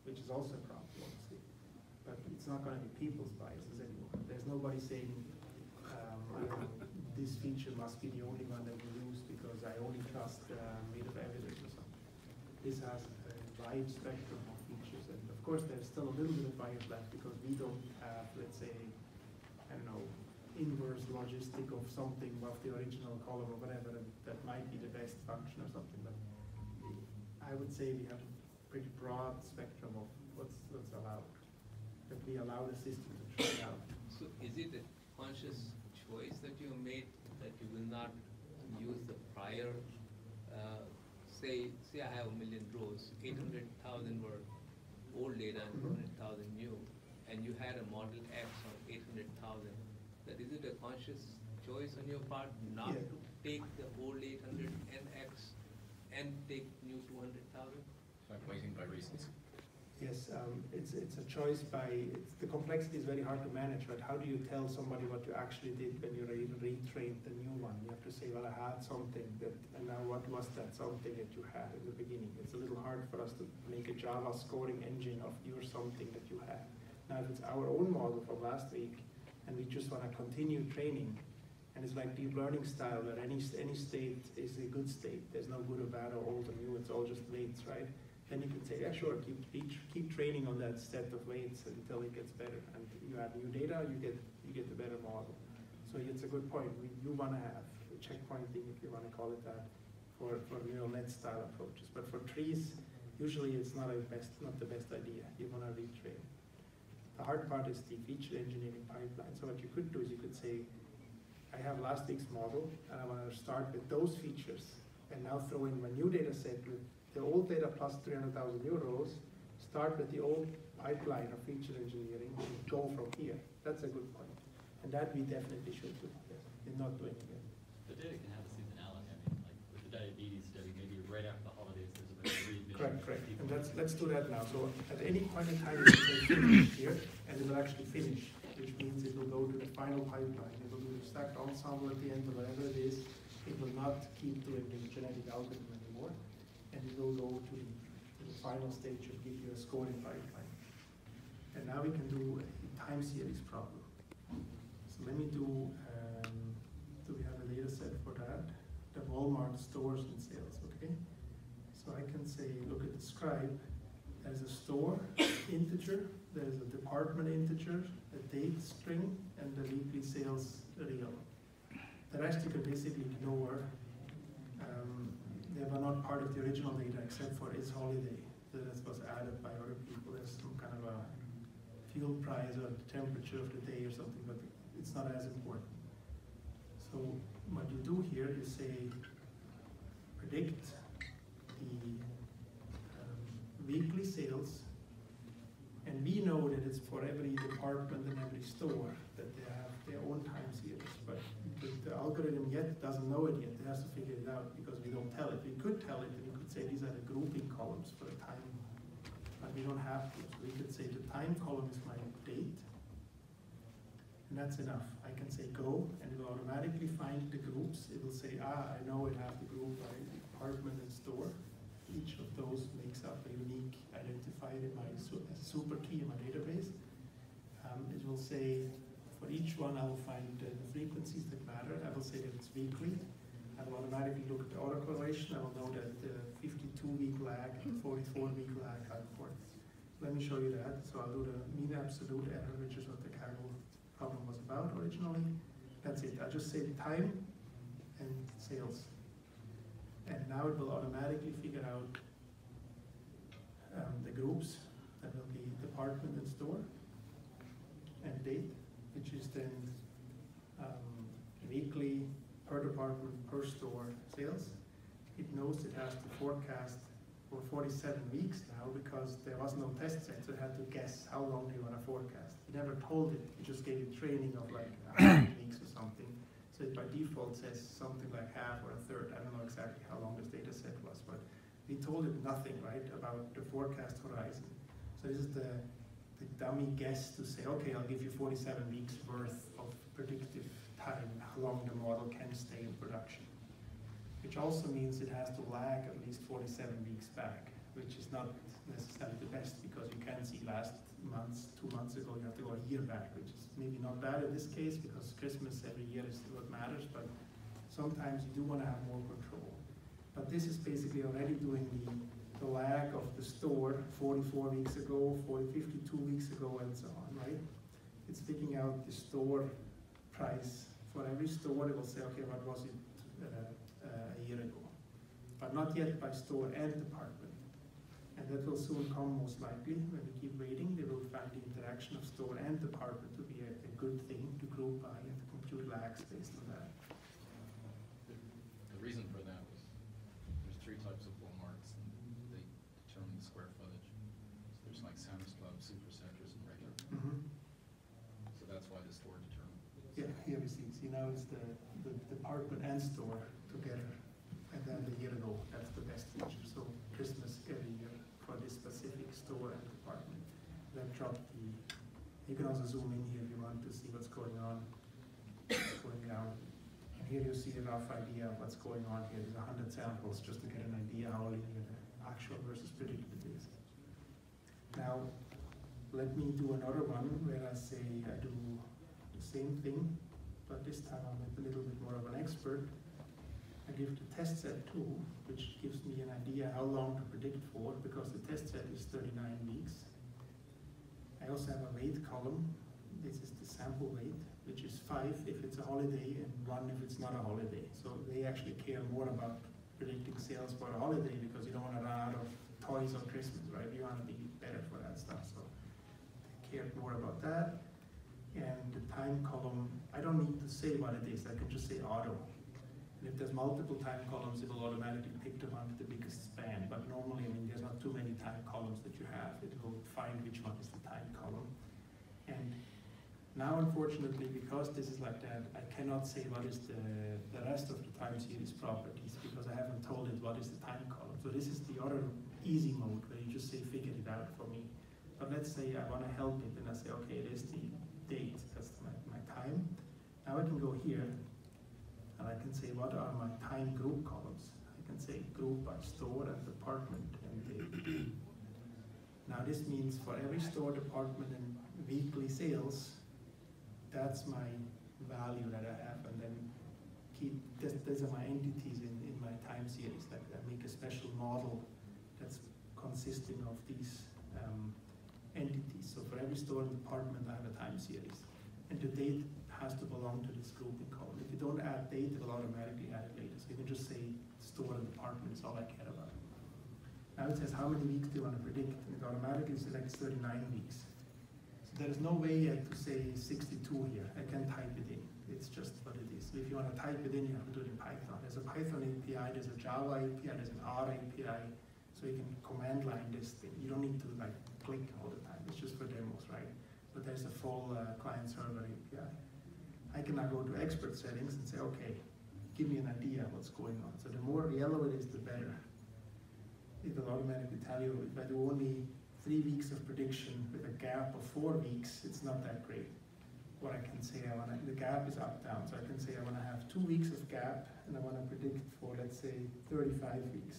which is also a problem, obviously. But it's not going to be people's biases anymore. There's nobody saying, I don't know, this feature must be the only one that we use because I only trust made of evidence or something. This has a wide spectrum of features, and of course there's still a little bit of bias left because we don't have, let's say, I don't know, inverse logistic of something of the original column or whatever, and that might be the best function or something. But I would say we have a pretty broad spectrum of what's allowed, that we allow the system to try out. So is it a conscious choice that you made that you will not use the prior, say I have 1 million rows, 800,000 were old data and 400,000 new, and you had a model X on 800,000, that is it a conscious choice on your part not Yeah. to take the old 800 and X and take new 200,000? Like weighting by reasons. Yes, it's a choice the complexity is very hard to manage, but how do you tell somebody what you actually did when you retrained the new one? You have to say, well, I had something and now what was that something that you had in the beginning? It's a little hard for us to make a Java scoring engine of your something that you had. Now, if it's our own model from last week, and we just want to continue training, and it's like deep learning style, where any state is a good state. There's no good or bad or old or new, it's all just weights, right? Then you can say, yeah, sure, keep training on that set of weights until it gets better. And you add new data, you get the better model. So it's a good point. You want to have checkpointing, if you want to call it that, for neural net style approaches. But for trees, usually it's not the best idea. You want to retrain. The hard part is the feature engineering pipeline. So what you could do is you could say, I have last week's model, and I want to start with those features, and now throw in my new data set with the old data plus 300,000 euros, start with the old pipeline of feature engineering, and go from here. That's a good point. And that we definitely should do, yes, in not doing it. The data can have a seasonality. I mean, like with the diabetes study, maybe right after the holidays, there's a bit of readmission. Correct. And let's do that now. So at any point in time, you can say finish here, and it will actually finish, which means it will go to the final pipeline. It will do the stacked ensemble at the end, or whatever it is. It will not keep doing the genetic algorithm anymore, and it will go to the final stage of give you a scoring pipeline. And now we can do a time series problem. So let me do we have a data set for that? The Walmart stores and sales, okay? So I can say, look at the scribe. There's a store integer, there's a department integer, a date string, and the weekly sales real. The rest you can basically ignore. They were not part of the original data except for its holiday. So that was added by other people. There's some kind of a fuel price or the temperature of the day or something, but it's not as important. So what you do here is say, predict the weekly sales, and we know that it's for every department and every store that they have their own time series, but the algorithm yet doesn't know it yet. It has to figure it out because we don't tell it. We could tell it, and we could say these are the grouping columns for the time, but we don't have to. So we could say the time column is my date, and that's enough. I can say go, and it will automatically find the groups. It will say, I know it has the group by department and store. Each of those makes up a unique identifier in my super key in my database. It will say, for each one, I will find the frequencies that matter. I will say that it's weekly. I will automatically look at the autocorrelation. I will know that the 52-week lag and 44-week lag are important. Let me show you that. So I'll do the mean absolute error, which is what the Kaggle problem was about originally. That's it. I just say time and sales. And now it will automatically figure out the groups. That will be department and store, and date, which is then weekly per department per store sales. It knows it has to forecast for 47 weeks now because there was no test set, so it had to guess how long do you want to forecast. He never told it, he just gave it training of like 100 weeks or something. So it by default says something like half or a third. I don't know exactly how long this data set was, but we told it nothing, right, about the forecast horizon. So this is the dummy guess to say, okay, I'll give you 47 weeks worth of predictive time, how long the model can stay in production. Which also means it has to lag at least 47 weeks back, which is not necessarily the best because you can see last month's, 2 months ago, you have to go a year back, which is maybe not bad in this case because Christmas every year is what matters, but sometimes you do want to have more control. But this is basically already doing the lag of the store 44 weeks ago, 52 weeks ago, and so on, right? It's picking out the store price. For every store, it will say, okay, what was it a year ago? But not yet by store and department. And that will soon come most likely. When we keep waiting, they will find the interaction of store and department to be a good thing to group by and to compute lags based on that. The reason for that was there's 3 types of Walmarts and they determine the square footage. So there's like Sam's Club, Supercenters, and regular. So that's why the store determined. Yeah, here we see now it's the department and store together. And then the year ago, that's the best feature. So Christmas every year for this specific store and department. Then drop you can also zoom in here if you want to see what's going on, what's going down. And here you see a rough idea of what's going on here. There's 100 samples just to get an idea how linear the actual versus predicted is. Now, let me do another one where I say I do the same thing, but this time I'm a little bit more of an expert. I give the test set 2, which gives me an idea how long to predict for, because the test set is 39 weeks. I also have a weight column. This is the sample weight, which is 5 if it's a holiday and 1 if it's not a holiday. So they actually care more about predicting sales for a holiday because you don't want to run out of toys on Christmas, right? You want to be better for that stuff. So they care more about that. And the time column, I don't need to say what it is. I can just say auto. And if there's multiple time columns, it will automatically pick the one with the biggest span. But normally, I mean, there's not too many time columns that you have. It will find which one is the time column. And now, unfortunately, because this is like that, I cannot say what is the rest of the time series properties because I haven't told it what is the time column. So this is the other easy mode where you just say, figure it out for me. But let's say I want to help it and I say, okay, it is the date, that's my time. Now I can go here and I can say, what are my time group columns? I can say group by store and department and date. Now this means for every store, department, and weekly sales, that's my value that I have, and then these are my entities in my time series. Like I make a special model that's consisting of these entities. So for every store and department, I have a time series. And the date has to belong to this grouping column. If you don't add date, it will automatically add it later. So you can just say store and department is all I care about. Now it says how many weeks do you want to predict? And it automatically selects 39 weeks. So there is no way yet to say 62 here. I can type it in. It's just what it is. So if you want to type it in, you have to do it in Python. There's a Python API, there's a Java API, there's an R API. So you can command line this thing. You don't need to like click all the time. It's just for demos, right? But there's a full client server API. I can now go to expert settings and say, okay, give me an idea of what's going on. So the more yellow it is, the better. It will automatically tell you if I do only 3 weeks of prediction with a gap of 4 weeks, it's not that great. What I can say, the gap is up, down. So I can say I want to have 2 weeks of gap and I want to predict for, let's say, 35 weeks.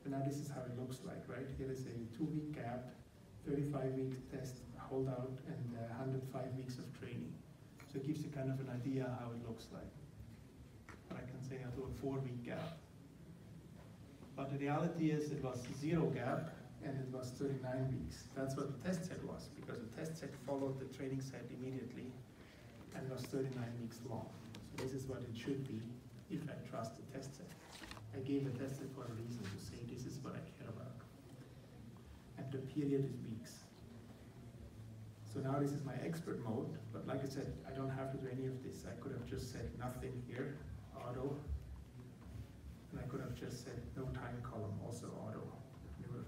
And now this is how it looks like, right? Here is a 2-week gap, 35-week test, holdout, and 105 weeks of training. So it gives you kind of an idea how it looks like. But I can say I do a 4-week gap. But the reality is it was 0 gap and it was 39 weeks. That's what the test set was, because the test set followed the training set immediately and was 39 weeks long. So this is what it should be if I trust the test set. I gave a test set for a reason to say this is what I care about. And the period is weeks. So now this is my expert mode, but like I said, I don't have to do any of this. I could have just said nothing here, auto, and I could have just said no time column, also auto.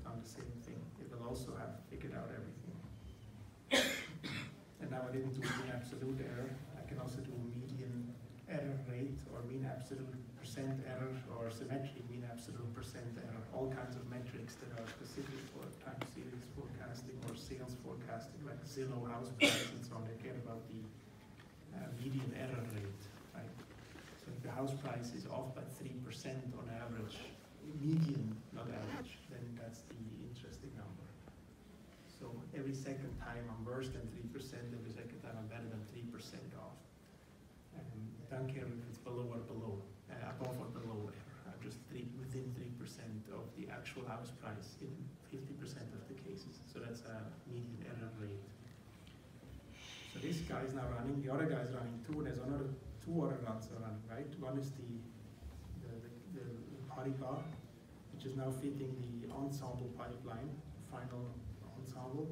found the same thing. It will also have figured out everything. And now I didn't do mean absolute error. I can also do median error rate or mean absolute percent error or symmetric mean absolute percent error. All kinds of metrics that are specific for time series forecasting or sales forecasting, like Zillow house price and so on. They care about the median error rate, right? So if the house price is off by 3% on average, median, not average, then that's the interesting number. So every second time I'm worse than 3%, every second time I'm better than 3% off. Don't care if it's below or below, above or below error. I'm just within 3% of the actual house price in 50% of the cases. So that's a median error rate. So this guy is now running, the other guy is running too. There's another two other runs are running, right? One is the Paribas, which is now fitting the ensemble pipeline, final ensemble.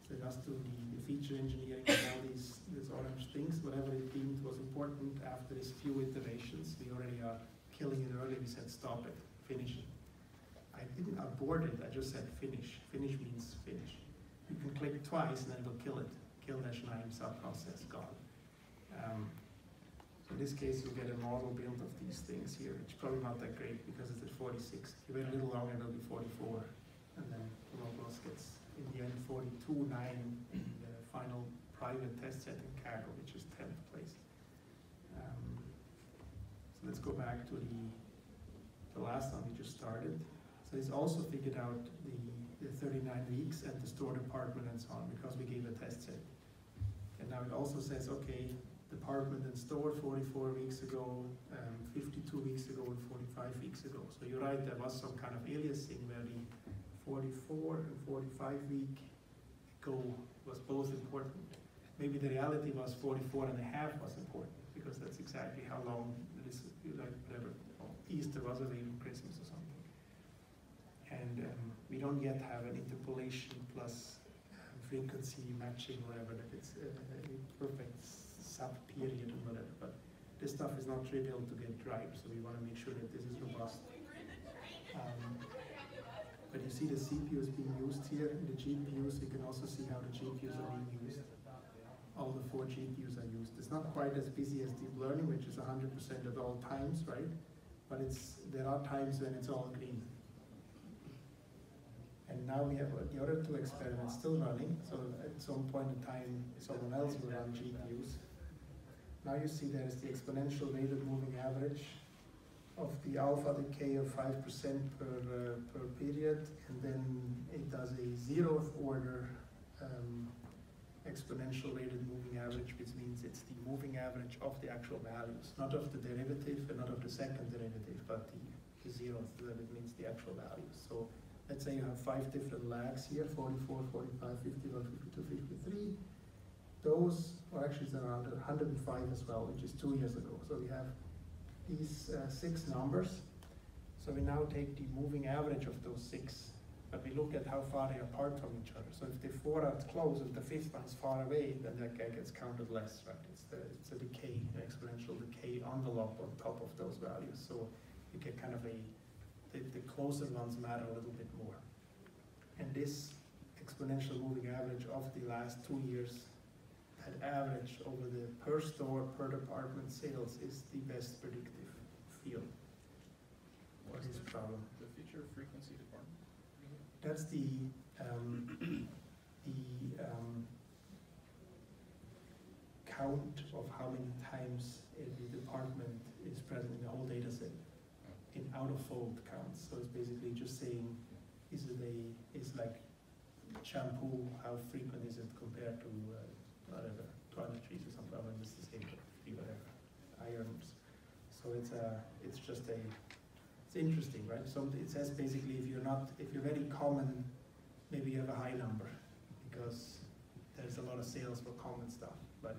So it has to the feature engineering and all these orange things, whatever it deemed was important after these few iterations. We already are killing it early. We said stop it, finish it. I didn't abort it, I just said finish. Finish means finish. You can click twice and then it'll kill it. Kill-9 subprocess gone. So in this case, you'll get a model build of these things here. It's probably not that great because it's at 46. If you wait a little longer, it'll be 44. And then the logos gets, in the end, 42.9 in the final private test set in Cargo, which is 10th place. So let's go back to the last one we just started. So it's also figured out the 39 weeks and the store department and so on because we gave a test set. And now it also says, okay, department and store 44 weeks ago, 52 weeks ago, and 45 weeks ago. So you're right, there was some kind of aliasing where the 44 and 45 week ago was both important. Maybe the reality was 44 and a half was important because that's exactly how long it is, like whatever, Easter was or even Christmas or something. And we don't yet have an interpolation plus frequency matching, whatever, that it's a perfect sub-period and whatever. But this stuff is not trivial to get right, so we want to make sure that this is robust. But you see the CPUs being used here, and the GPUs, you can also see how the GPUs are being used. All the 4 GPUs are used. It's not quite as busy as deep learning, which is 100% at all times, right? But there are times when it's all green. And now we have the other 2 experiments still running, so at some point in time, someone else will run GPUs. Now you see there's the exponential weighted moving average of the alpha decay of 5% per period, and then it does a 0th order exponential weighted moving average, which means it's the moving average of the actual values, not of the derivative and not of the second derivative, but the 0th, that it means the actual values. So let's say you have 5 different lags here, 44, 45, 51, 52, 53. Those, or actually it's around 105 as well, which is 2 years ago. So we have these 6 numbers. So we now take the moving average of those 6, but we look at how far they are apart from each other. So if the 4 are close and the 5th one is far away, then that guy gets counted less, right? It's a decay, an exponential decay envelope on top of those values. So you get kind of the closer ones matter a little bit more. And this exponential moving average of the last 2 years, that average over the per store, per department sales is the best predictive field. What is the problem? The feature frequency department? That's the count of how many times the department is present in the whole data set in out-of-fold counts. So it's basically just saying, is like shampoo, how frequent is it compared to whatever, toiletries or something, I mean, it's the same, whatever, irons. So it's interesting, right? So it says basically if you're very common, maybe you have a high number because there's a lot of sales for common stuff, but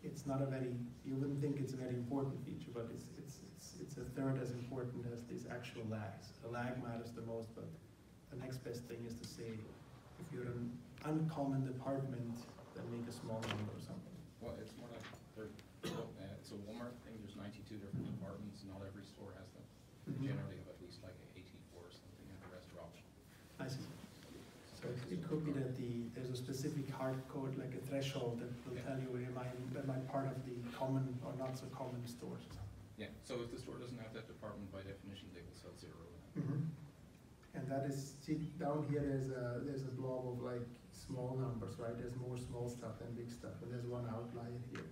it's not a very, you wouldn't think it's a very important feature, but it's a third as important as these actual lags. The lag matters the most, but the next best thing is to say, if you're an uncommon department, then make a small number or something. Well, it's more like, it's a Walmart thing, there's 92 different departments, not every store has them. They generally have at least like 84 or something, and the rest are optional. could be that there's a specific hard code, like a threshold that will tell you am I part of the common or not so common stores. Yeah, so if the store doesn't have that department, by definition, they will sell 0. And that is, see, down here there's a blob of like small numbers, right? There's more small stuff than big stuff, and there's one outlier here.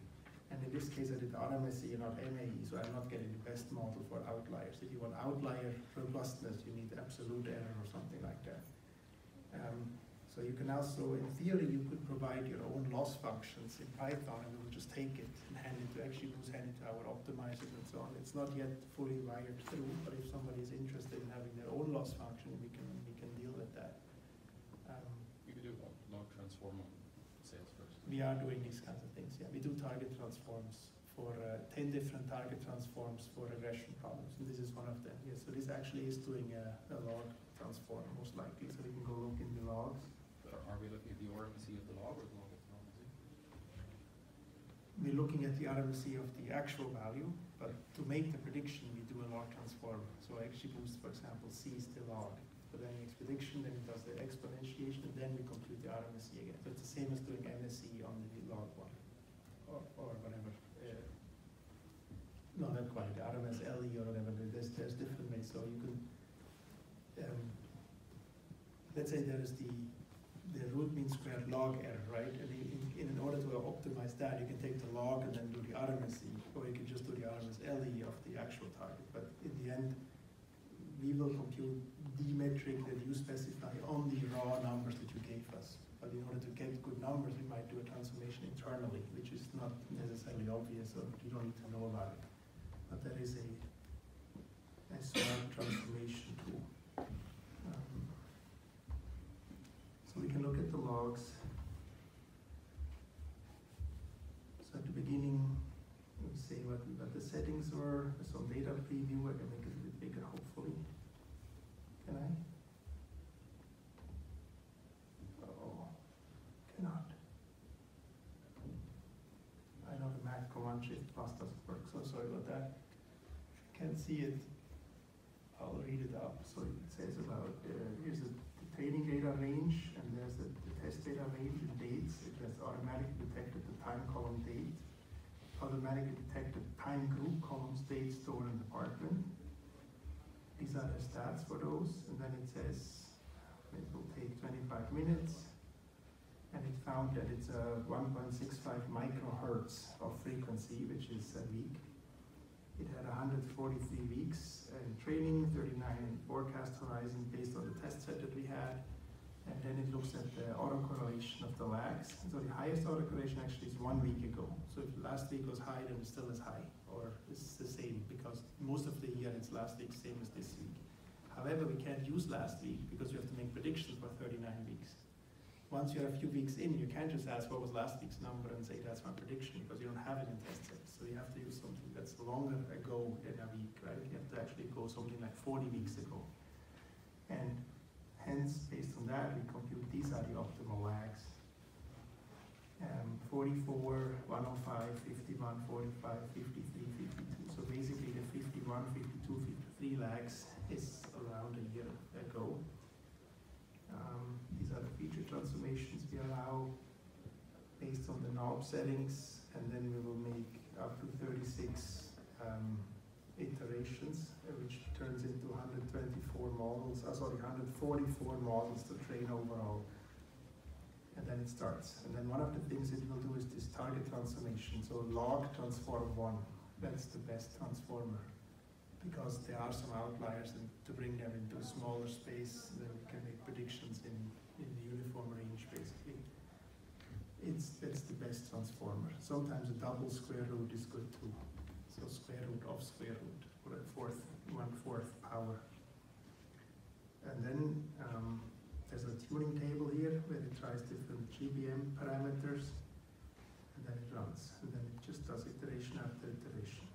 And in this case I did RMSE and not MAE, so I'm not getting the best model for outliers. If you want outlier robustness, you need absolute error or something like that. So you can also, in theory, you could provide your own loss functions in Python, and we'll just take it and hand it to our optimizers and so on. It's not yet fully wired through, but if somebody is interested in having their own loss function, we can deal with that. You could do a log transform on sales first. We are doing these kinds of things, yeah. We do target transforms for 10 different target transforms for regression problems, and this is one of them. Yes, so this actually is doing a log transform, most likely, so we can go look in the logs. Are we looking at the RMSE of the log or the log of the RMSE? We're looking at the RMSE of the actual value, but to make the prediction, we do a log transform. So XGBoost, for example, sees the log, but then it makes prediction, then it does the exponentiation, and then we compute the RMSE again. So it's the same as doing MSE on the log one, or whatever. No, not quite, the RMSLE or whatever. There's different ways. So you can, let's say there is the root mean squared log error, right? And in order to optimize that, you can take the log and then do the RMSE, or you can just do the RMSLE of the actual target. But in the end, we will compute the metric that you specify on the raw numbers that you gave us. But in order to get good numbers, we might do a transformation internally, which is not necessarily obvious, or you don't need to know about it. But there is a smart transformation tool. So we can look at the logs. So at the beginning, we say what the settings were. There's some data preview. I can make it a bit bigger, hopefully. Can I? Oh, cannot. I know the Mac command shift plus doesn't work, so sorry about that. If you can't see it, I'll read it up. So it says about, here's the training data range, and there's the test data range and dates. It has automatically detected the time column date, automatically detected time group columns, date, store, and department. These are the stats for those, and then it says it will take 25 minutes, and it found that it's a 1.65 microhertz of frequency, which is a week. It had 143 weeks in training, 39 in forecast horizon based on the test set that we had. And then it looks at the autocorrelation of the lags. So the highest autocorrelation actually is 1 week ago. So if last week was high, then it's still as high, or it's the same, because most of the year it's last week, same as this week. However, we can't use last week because we have to make predictions for 39 weeks. Once you're a few weeks in, you can't just ask what was last week's number and say that's my prediction, because you don't have it in test sets. So you have to use something that's longer ago in a week, right? You have to actually go something like 40 weeks ago. And hence, based on that, we compute these are the optimal lags. 44, 105, 51, 45, 53, 52. So basically the 51, 52, 53 lags is around a year ago. These are the feature transformations we allow based on the knob settings, and then we will make up to 36 iterations, which turns into 124 models, 144 models to train overall. And then it starts. And then one of the things it will do is this target transformation. So log transform 1, that's the best transformer, because there are some outliers, and to bring them into a smaller space, then we can make predictions in the uniform range, basically. That's the best transformer. Sometimes a double square root is good too. So square root of square root, or a 1/4 power. And then there's a tuning table here where it tries different GBM parameters, and then it runs, and then it just does iteration after iteration.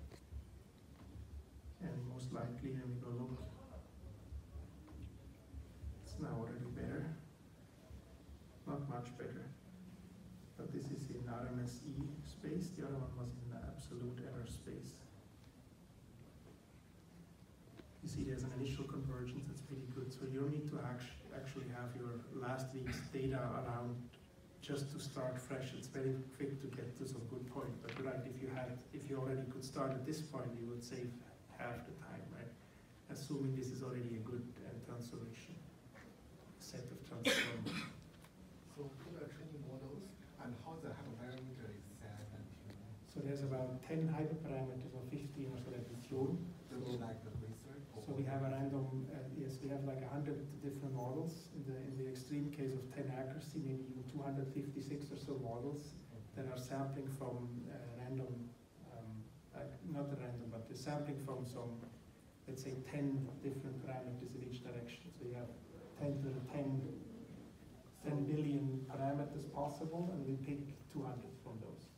And most likely, when we go look, it's now already better. Not much better. But this is in RMSE space, the other one was in absolute error space. You see there's an initial convergence that's pretty good, so you don't need to actually have your last week's data around just to start fresh. It's very quick to get to some good point, but right, if you already could start at this point, you would save half the time, right? Assuming this is already a good transformation, set of transformers. So for the training models, and how the hyperparameter is set and tuned? So there's about 10 hyperparameters or 15 or so that we tune. Do we like the research? So we have a random, yes, we have like 100 different models. In the extreme case of 10 accuracy, maybe even 256 or so models that are sampling from random, not random, but they're sampling from some, let's say 10 different parameters in each direction. So you have 10 to the 10 billion parameters possible, and we pick 200 from those.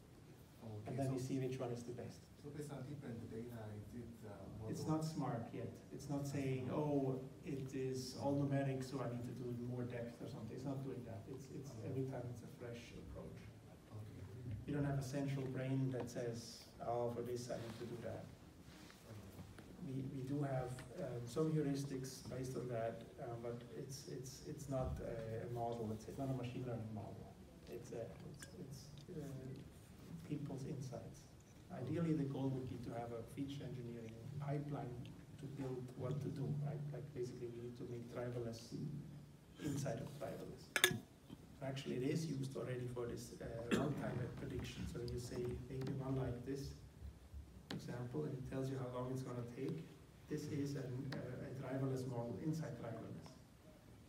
Okay, And then so, we see which one is the best. so based on different data, is it model? It's not smart yet. It's not saying, oh, it is all numeric, so I need to do more depth or something. It's not doing that. It's every time it's a fresh approach. Okay. You don't have a central brain that says, oh, for this I need to do that. We do have some heuristics based on that, but it's not a model. It's not a machine learning model. It's people's insights. Ideally, the goal would be to have a feature engineering pipeline to build what to do, right? Like basically we need to make driverless inside of driverless. Actually, it is used already for this runtime prediction. So you say maybe one like this example, and it tells you how long it's going to take. This is a driverless model inside driverless.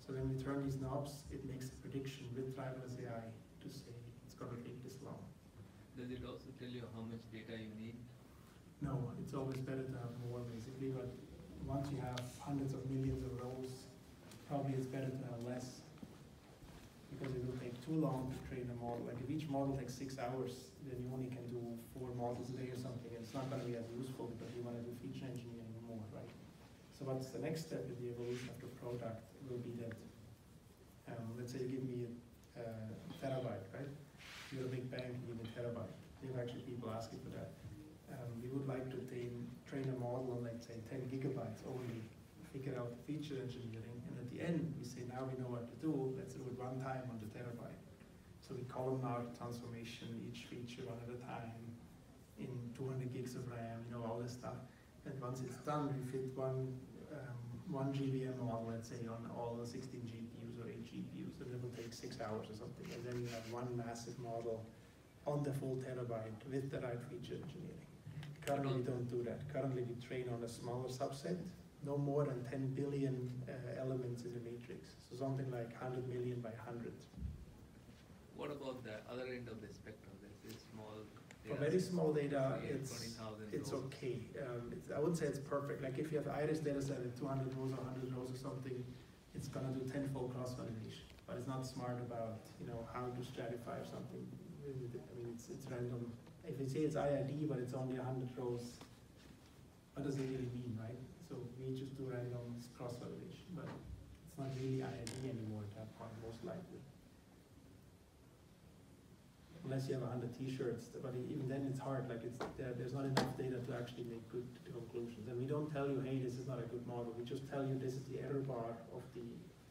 So when we turn these knobs, it makes a prediction with driverless AI to say it's going to take this long. Does it also tell you how much data you need? No, it's always better to have more basically, but once you have hundreds of millions of rows, probably it's better to have less, because it will take too long to train a model. Like if each model takes 6 hours, then you only can do 4 models a day or something, and it's not going to be as useful because you want to do feature engineering more, right? So what's the next step in the evolution of the product will be that, let's say you give me a terabyte, right? You're a big bank, you give me a terabyte. You have actually people asking for that. We would like to train a model on, let's say, 10 gigabytes only, figure out the feature engineering, and at the end, we say, now we know what to do, let's do it one time on the terabyte. So we column out transformation, each feature one at a time, in 200 gigs of RAM, all this stuff. And once it's done, we fit one GVM model, let's say, on all the 16 GPUs or 8 GPUs, and it will take 6 hours or something. And then you have one massive model on the full terabyte with the right feature engineering. Currently, we don't do that. Currently, we train on a smaller subset, no more than 10 billion elements in the matrix. So something like 100 million by 100. What about the other end of the spectrum? There's small For data very sets, small data, 20,000 it's rows. okay. I wouldn't say it's perfect. Like if you have iris data set at 200 rows or 100 rows or something, it's gonna do tenfold cross validation. But it's not smart about how to stratify or something. I mean, it's random. If you say it's IID, but it's only 100 rows, what does it really mean, right? So we just do random cross validation, but it's not really IID anymore at that point, most likely. Unless you have 100 t-shirts, but even then it's hard, like there's not enough data to actually make good conclusions. And we don't tell you, hey, this is not a good model. We just tell you this is the error bar of the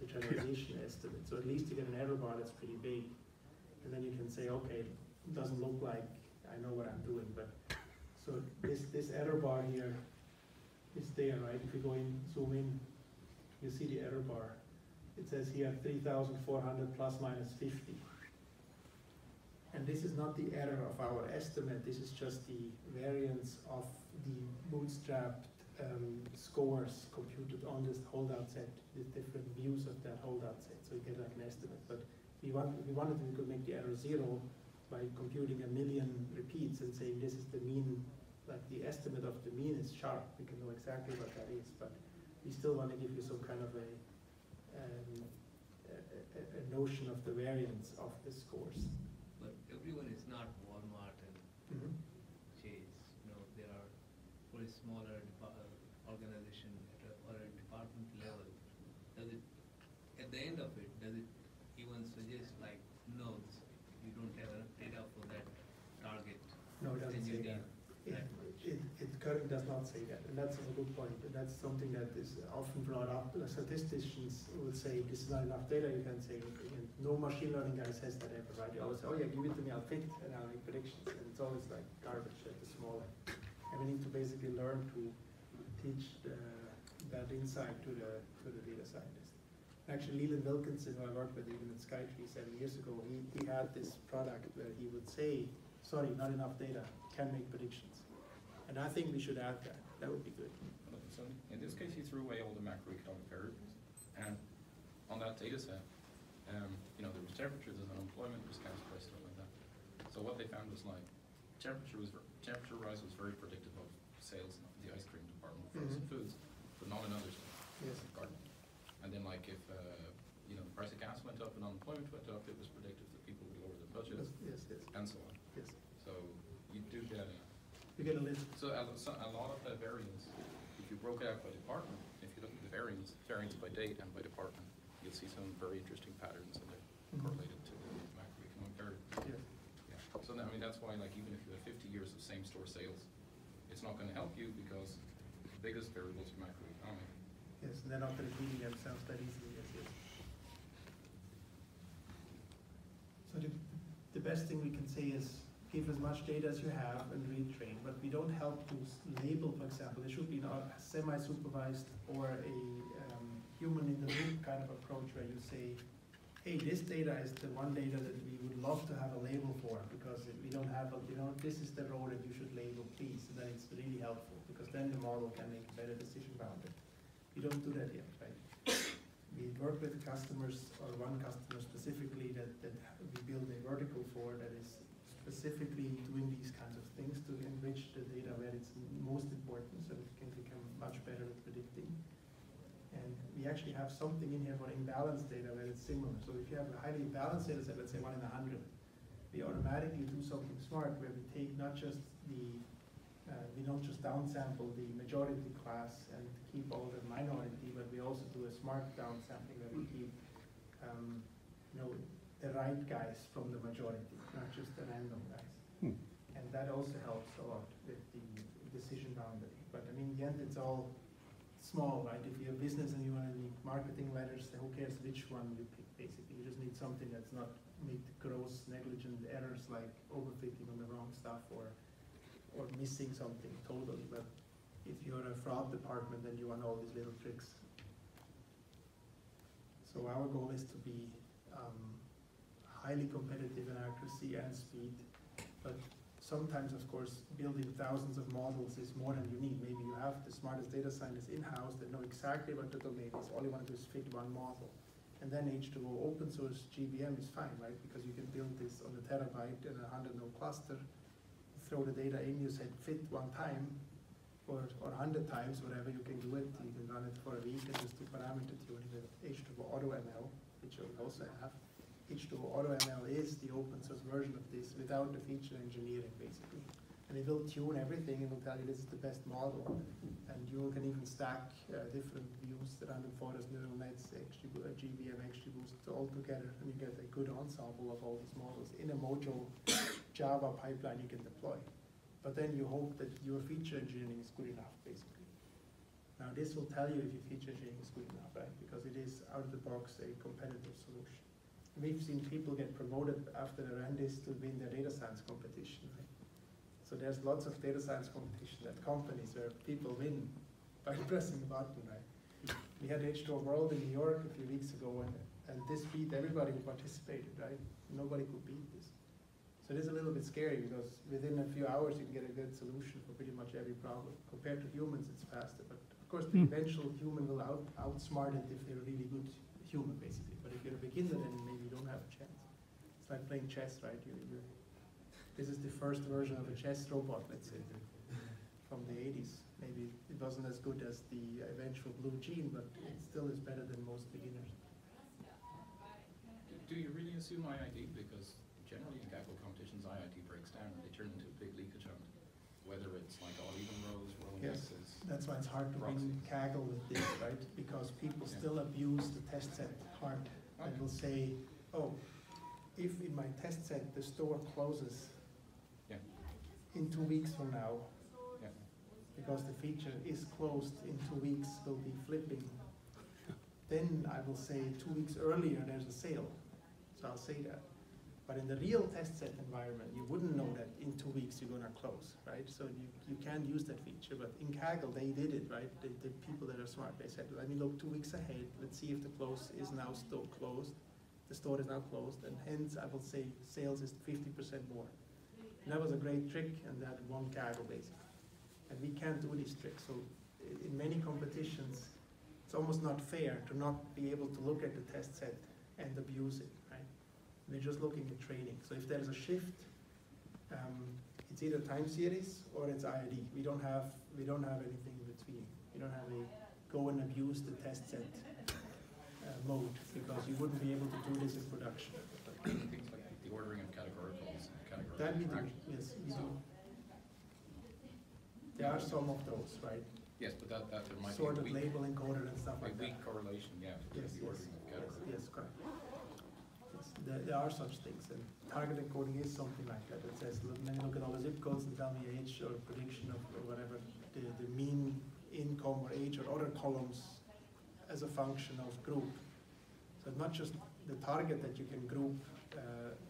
generalization estimate. So at least you get an error bar that's pretty big. And then you can say, okay, it doesn't look like I know what I'm doing, but so this error bar here is there, right? If you go in, zoom in, you see the error bar. It says here 3,400 plus minus 50. And this is not the error of our estimate, this is just the variance of the bootstrapped scores computed on this holdout set, the different views of that holdout set, so you get like an estimate. But we wanted we could make the error 0 by computing 1 million repeats and saying this is the mean, like the estimate of the mean is sharp, we can know exactly what that is, but we still want to give you some kind of a notion of the variance of the scores. But everyone is not Walmart and Chase. There are very smaller organization or a department level. Does it, at the end of it, does it even suggest like nodes? You don't have enough data for that target. No, it doesn't Then you say that. need It currently does not say that, and that's a good point. And that's something that is often brought up. The statisticians would say this is not enough data. You can say and no machine learning guy says that ever, right? You always say, oh yeah, give it to me, I'll fit, and I'll make predictions. And it's always like garbage at the small end. And we need to basically learn to teach that insight to the data scientist. Actually, Leland Wilkinson, who I worked with even at Skytree 7 years ago, he had this product where he would say, sorry, not enough data, can make predictions. And I think we should add that. That would be good. So in this case, he threw away all the macroeconomic variables, and on that data set, you know, there was temperature, there's unemployment, there's gas price, stuff like that. So what they found was like temperature rise was very predictive of sales in the ice cream department, frozen foods, but not in other stuff. Yes. Like gardening. And then like if you know, the price of gas went up and unemployment went up, it was predictive that people would lower their budgets, Yes, yes. and so on. Yes. So you do get You get a list. so a lot of the variance, if you broke it out by department, if you look at the variance by date and by department, you'll see some very interesting patterns and they're correlated to the macroeconomic variables. Yes. Yeah. So I mean, that's why like even if you have 50 years of same store sales, it's not going to help you because the biggest variables are macroeconomic. Yes, and they're not repeating themselves that easily. Yes, yes. So the best thing we can say is give as much data as you have and retrain, but we don't help to label, for example. There should be a semi-supervised or a human in the loop kind of approach where you say, hey, this data is the one data that we would love to have a label for because we don't have, this is the role that you should label, please. And then it's really helpful because then the model can make a better decision around it. We don't do that yet, right? We work with customers, or one customer specifically that we build a vertical for that is specifically doing these kinds of things to enrich the data where it's most important so that it can become much better at predicting. And we actually have something in here for imbalanced data where it's similar. So if you have a highly balanced data set, let's say 1 in 100, we automatically do something smart where we take not just we don't just downsample the majority class and keep all the minority, but we also do a smart downsampling where we keep the right guys from the majority, not just the random guys. And that also helps a lot with the decision boundary. But I mean, in the end, it's all small, right? If you're a business and you want to make marketing letters, who cares which one you pick, basically. You just need something that's not make gross negligent errors like overfitting on the wrong stuff or missing something totally. But if you're a fraud department, then you want all these little tricks. So our goal is to be highly competitive in accuracy and speed, but sometimes, of course, building thousands of models is more than you need. Maybe you have the smartest data scientists in-house that know exactly what the domain is. All you want to do is fit one model. And then H2O open source GVM is fine, right? Because you can build this on a terabyte in a 100-node cluster, throw the data in, you said fit one time, or 100 times, whatever, you can do it. You can run it for a week and just do parameter tuning with H2O AutoML, which we also have. H2O AutoML is the open source version of this without the feature engineering, basically. And it will tune everything and will tell you this is the best model. And you can even stack different views, random forest neural nets, GVM, XGBoost all together, and you get a good ensemble of all these models in a Mojo Java pipeline you can deploy. But then you hope that your feature engineering is good enough, basically. Now this will tell you if your feature engineering is good enough, right? Because it is out of the box a competitive solution. We've seen people get promoted after they ran this to win their data science competition, right? So there's lots of data science competition at companies where people win by pressing a button, right? We had H2O World in New York a few weeks ago, and this beat everybody who participated, right? Nobody could beat this. So it is a little bit scary because within a few hours you can get a good solution for pretty much every problem. Compared to humans, it's faster, but of course the eventual human will outsmart it if they're a really good human, basically. But if you're a beginner, then maybe you don't have a chance. It's like playing chess, right? This is the first version of a chess robot, let's say, from the 80s. Maybe it wasn't as good as the eventual Blue Gene, but it still is better than most beginners. Do you really assume IID? Because generally in Kaggle competitions, IID breaks down and they turn into a big leak attempt. Whether it's like all even rows, rolling Yes, X's. that's why it's hard to win Kaggle with this, right? Because people still abuse the test set hard. And will say, oh, if in my test set the store closes in 2 weeks from now, because the feature is closed in 2 weeks, will be flipping, then I will say 2 weeks earlier there's a sale. So I'll say that. But in the real test set environment, you wouldn't know that in 2 weeks you're gonna close, right? So you can't use that feature, but in Kaggle they did it, right? The people that are smart, they said, let me look 2 weeks ahead, let's see if the close is now still closed, the store is now closed, and hence I will say sales is 50% more. And that was a great trick, and that won Kaggle basically. And we can't do these tricks, so in many competitions, it's almost not fair to not be able to look at the test set and abuse it, right? We're just looking at training. So if there's a shift, it's either time series or it's IID. We don't have anything in between. We don't have a go and abuse the test set mode, because you wouldn't be able to do this in production. Things like the ordering of categoricals, That we do, yes, we do. There are some of those, right? Yes, but that there might Sorted be a weak, label encoder and stuff a like weak that. correlation, yeah, between Yes, the yes, ordering of yes, categories. yes, correct. Yes, there are such things, and target encoding is something like that. It says, let me look at all the zip codes and tell me age or prediction of or whatever, the mean income or age or other columns as a function of group. So not just the target that you can group,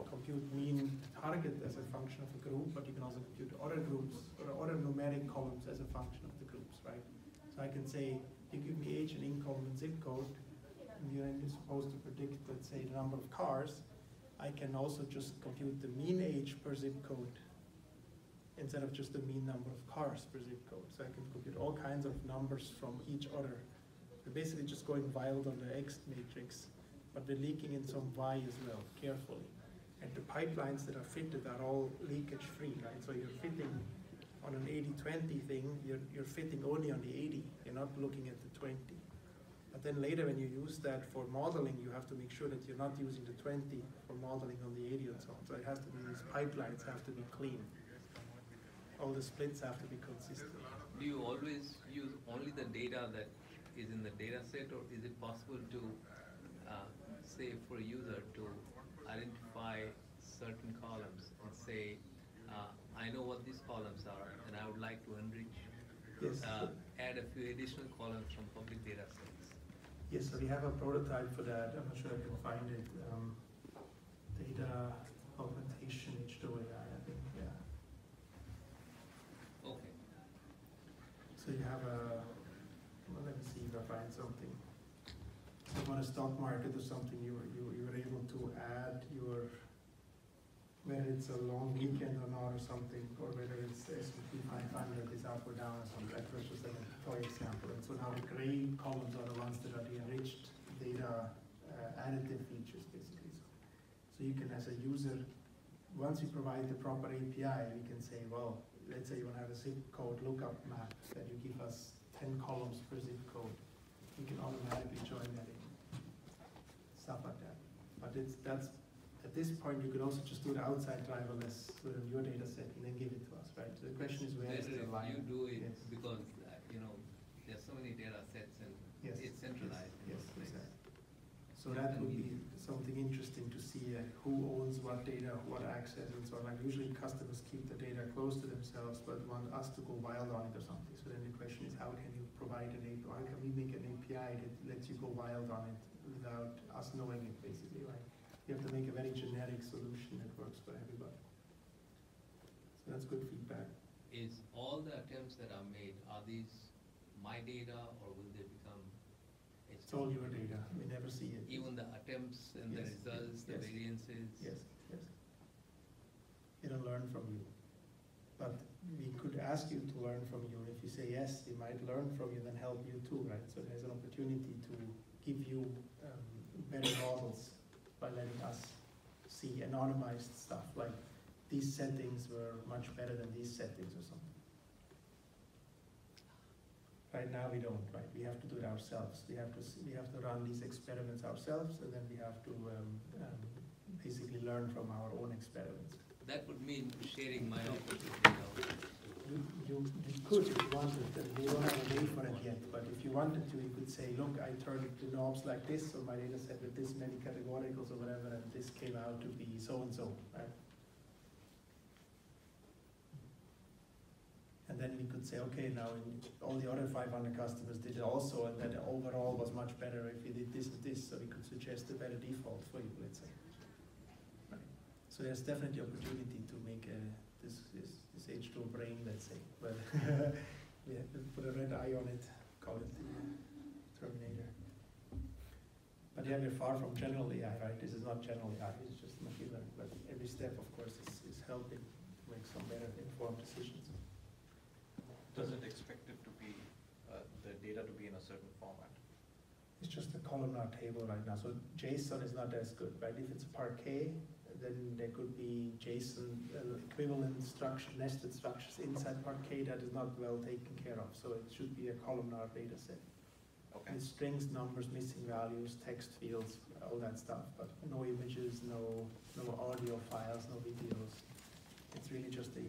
compute mean target as a function of a group, but you can also compute other groups or other numeric columns as a function of the groups, right? So I can say, you give me age and income and zip code, and you're supposed to predict, let's say, the number of cars. I can also just compute the mean age per zip code instead of just the mean number of cars per zip code. So I can compute all kinds of numbers from each other. We're basically just going wild on the X matrix, but we're leaking in some Y as well, carefully. And the pipelines that are fitted are all leakage free, right? So you're fitting on an 80-20 thing, you're fitting only on the 80, you're not looking at the 20. But then later when you use that for modeling, you have to make sure that you're not using the 20 for modeling on the 80 and so on. So it has to be, these pipelines have to be clean. All the splits have to be consistent. Do you always use only the data that is in the data set, or is it possible to say for a user to identify certain columns and say, I know what these columns are and I would like to enrich, Yes. add a few additional columns from public data sets? Yes, so we have a prototype for that. I'm not sure I can find it. Data augmentation, H2O.ai, I think, yeah. Okay. So you have a, well, let me see if I find something. So on a stock market or something, you were able to add your, whether it's a long weekend or not or something, or whether it's S&P 500 is up or down or something. That was just like a toy example. And so now the gray columns are the ones that are the enriched data additive features, basically. So you can, as a user, once you provide the proper API, we can say, well, let's say you want to have a zip code lookup map that you give us 10 columns per zip code. We can automatically join that in. Stuff like that. But that's at this point you could also just do the outside driverless within your data set and then give it to us, right? So the question is where is the line? You do it Yes. because there's so many data sets and Yes. it's centralized. in Yes, one place. exactly. So that would be something interesting to see who owns what data, what access, and so on. Like usually customers keep the data close to themselves, but want us to go wild on it or something. So then the question is, how can you provide an API? How can we make an API that lets you go wild on it without us knowing it, basically, right? You have to make a very generic solution that works for everybody. So that's good feedback. Is all the attempts that are made, are these my data or will they become It's all your data. We never see it. even the attempts and the Yes, results, the yes, variances? Yes, yes. It'll learn from you. But we could ask you to learn from you. If you say yes, it might learn from you, then help you too, right? So there's an opportunity to give you better models by letting us see anonymized stuff, like these settings were much better than these settings or something. Right now we don't, right? We have to do it ourselves. We have to run these experiments ourselves, and then we have to basically learn from our own experiments. That would mean sharing my operating data. You could if you wanted, and we don't have a way for it yet, but if you wanted to, you could say, look, I turned the knobs like this on my data set with this many categoricals or whatever, and this came out to be so-and-so, right? And then we could say, okay, now all the other 500 customers did it also, and that overall was much better if you did this and this, so we could suggest a better default for you, let's say. Right. So there's definitely opportunity to make this H2O brain, let's say. But we have to put a red eye on it, call it the Terminator. But yeah, we're far from general AI, right? This is not general AI, it's just machine learning. But every step, of course, is helping to make some better informed decisions. Does it expect it to be, the data to be in a certain format? It's just a columnar table right now. So JSON is not as good, right? If it's Parquet, then there could be JSON equivalent structure, nested structures inside Parquet that is not well taken care of. So it should be a columnar data set. Okay. With strings, numbers, missing values, text fields, all that stuff, but no images, no audio files, no videos. It's really just a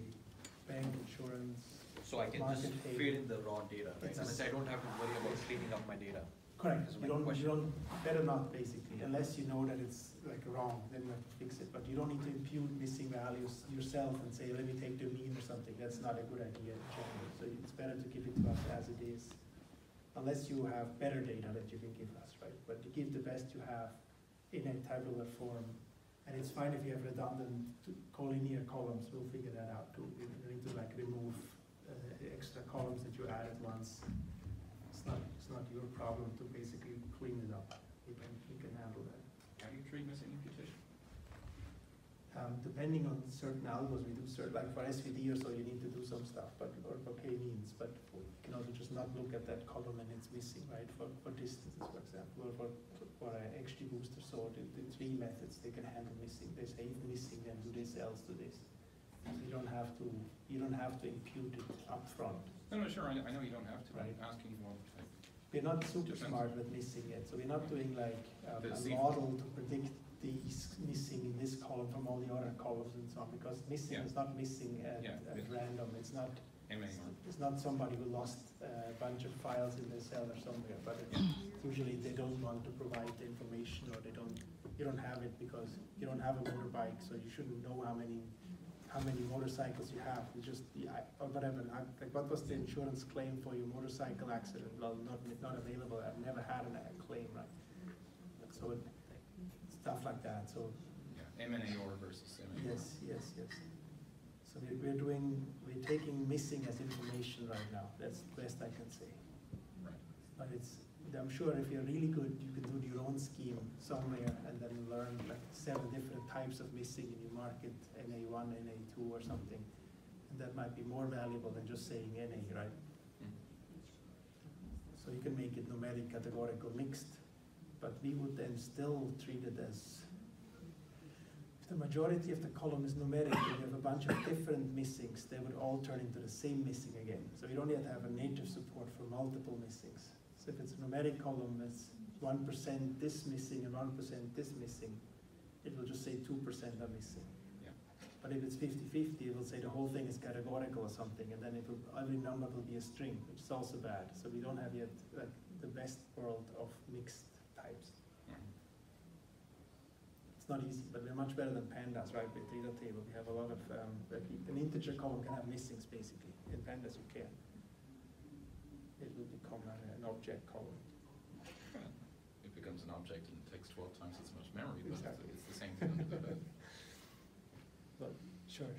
bank, insurance, So I can just market pay. feed in the raw data, right? It's I don't have to worry about cleaning up my data. Correct. Is You my don't, question. better not basically, unless you know that it's like wrong, then you have to fix it. But you don't need to impute missing values yourself and say, let me take the mean or something. That's not a good idea in general. So it's better to give it to us as it is, unless you have better data that you can give us, right? But you give the best you have in a tabular form. And it's fine if you have redundant collinear columns, we'll figure that out too. You need to like remove extra columns that you added once. It's not your problem to basically clean it up. You can handle that. How do you treat missing imputation? Depending on certain algos, we do certain, like for SVD or so, you need to do some stuff, but or for k-means, but you can also just not look at that column and it's missing, right? For distances, for example, or for XG booster, so the three methods they can handle missing. They say if missing, then do this, else do this. So you don't have to impute it up front. No, sure, I know you don't have to. Right. I'm asking what. We're not super Depends. smart with missing yet, so we're not doing like The a Z- model to predict these missing in this column from all the other columns and so on, because missing Yeah. is not missing at random. It's not somebody who lost a bunch of files in their cellar somewhere, but usually they don't want to provide the information, or you don't have it because you don't have a motorbike, so you shouldn't know how many motorcycles you have. You just, or whatever. Like, what was the insurance claim for your motorcycle accident? Well, not available. I've never had a claim, right? So stuff like that. So Yeah, MNAOR versus MNAOR. yes. So we're taking missing as information right now. That's the best I can say. Right. But I'm sure if you're really good, you can do your own scheme somewhere and then learn like 7 different types of missing and you mark it NA1, NA2 or something. And that might be more valuable than just saying NA, right? So you can make it numeric, categorical, mixed, but we would then still treat it as, if the majority of the column is numeric and you have a bunch of different missings, they would all turn into the same missing again. So you don't yet have a native support for multiple missings. So if it's a numeric column, it's 1% this missing and 1% this missing, it will just say 2% are missing. Yeah. But if it's 50-50, it will say the whole thing is categorical or something, and then every number will be a string, which is also bad. So we don't have yet like the best world of mixed types. It's not easy, but we're much better than pandas, right? With data table, we have a lot of, like an integer column can have missings basically. In pandas you can. It will become an object column. It becomes an object and it takes 12 times as much memory, but Exactly. it's the same thing under the hood. But sure.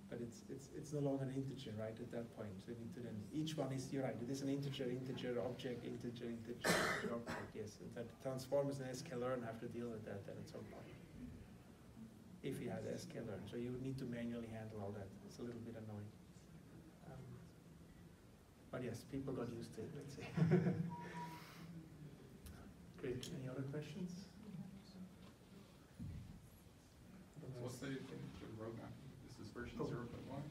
But it's no longer an integer, right, at that point. So we need to then, each one is, you're right, it is an integer, object, integer, object, yes. And that transformers and sklearn have to deal with that then at some point. If you had sklearn. So you would need to manually handle all that. It's a little bit annoying. But yes, people got used to it, let's say. Great. Any other questions? So what's the roadmap? This is version 0.1?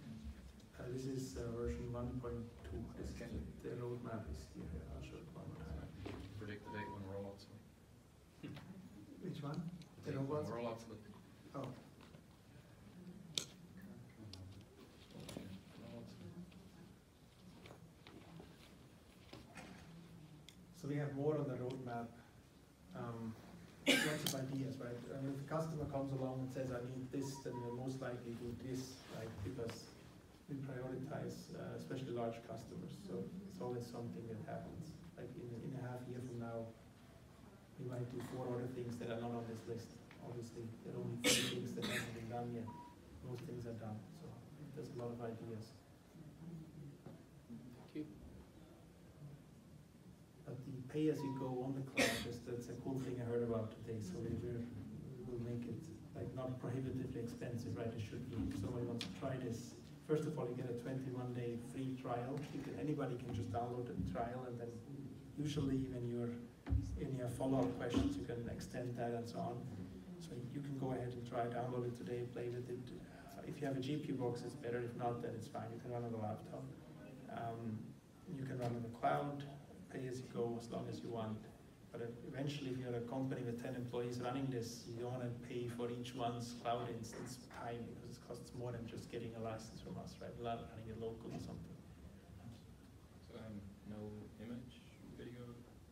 This is version 1.2. The roadmap is here. I'll show it one more time. Predict the date when we're all obsolete. Which one? The date when we're all obsolete. Oh. So we have more on the roadmap. Lots of ideas, right? I mean, if a customer comes along and says, I need this, then we'll most likely do this, right? Because we prioritize, especially large large customers. So it's always something that happens. Like in a half year from now, we might do 4 other things that are not on this list. Obviously, there are only 3 things that haven't been done yet. Most things are done. So there's a lot of ideas. Thank you. But the pay-as-you-go on the cloud, that's a cool thing I heard about today. So we'll make it like not prohibitively expensive, right? It should be. If somebody wants to try this, first of all, you get a 21-day free trial. Anybody can just download the trial, and then usually when you have follow-up questions, you can extend that and so on. So you can go ahead and try, download it today, play with it. If you have a GPU box, it's better. If not, then it's fine. You can run on a laptop. You can run on the cloud, pay as you go as long as you want. But eventually, if you're a company with 10 employees running this, you don't want to pay for each one's cloud instance time because it costs more than just getting a license from us, right? We're not running it local or something. So no image, video,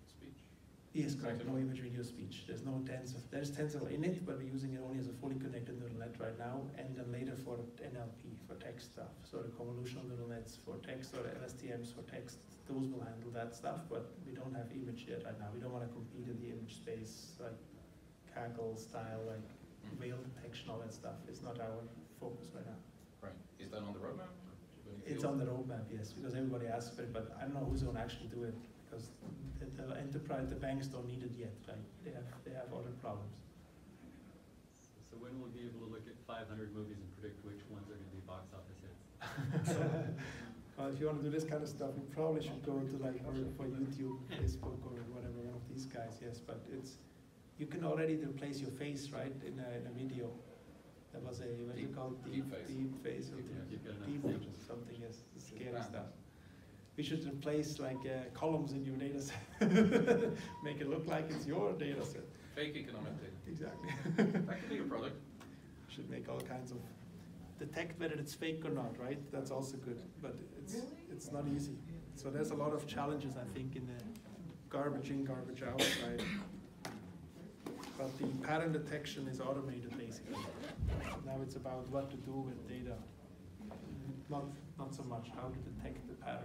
speech? Yes, correct. No image, video, speech. There's no TensorFlow. There's TensorFlow in it, but we're using it only as a fully connected neural net right now, and then later for NLP, for text stuff. So the convolutional neural nets for text or LSTMs for text, those will handle that stuff, but we don't have image yet right now. We don't want to compete in the image space, like Kaggle style, like veil detection, all that stuff. It's not our focus right now. Right. Is that on the roadmap? It's on the roadmap, yes, because everybody asks for it, but I don't know who's going to actually do it, because the enterprise, the banks don't need it yet, right? They have other problems. So when will we be able to look at 500 movies and predict which ones are going to be box office hits? Well, if you want to do this kind of stuff, you probably should go to like for YouTube, Facebook, or whatever, one of these guys, yes, but you can already replace your face, right, in a video. That was a, what do you call it? Deep face, or deep something, yes, scary stuff. We should replace like columns in your data set. Make it look like it's your data set. Fake economic data. Exactly. That could be a product. Should make all kinds of, detect whether it's fake or not, right? That's also good, but it's not easy. So there's a lot of challenges, I think, in the garbage in, garbage out side. But the pattern detection is automated, basically. Now it's about what to do with data. Not so much how to detect the pattern.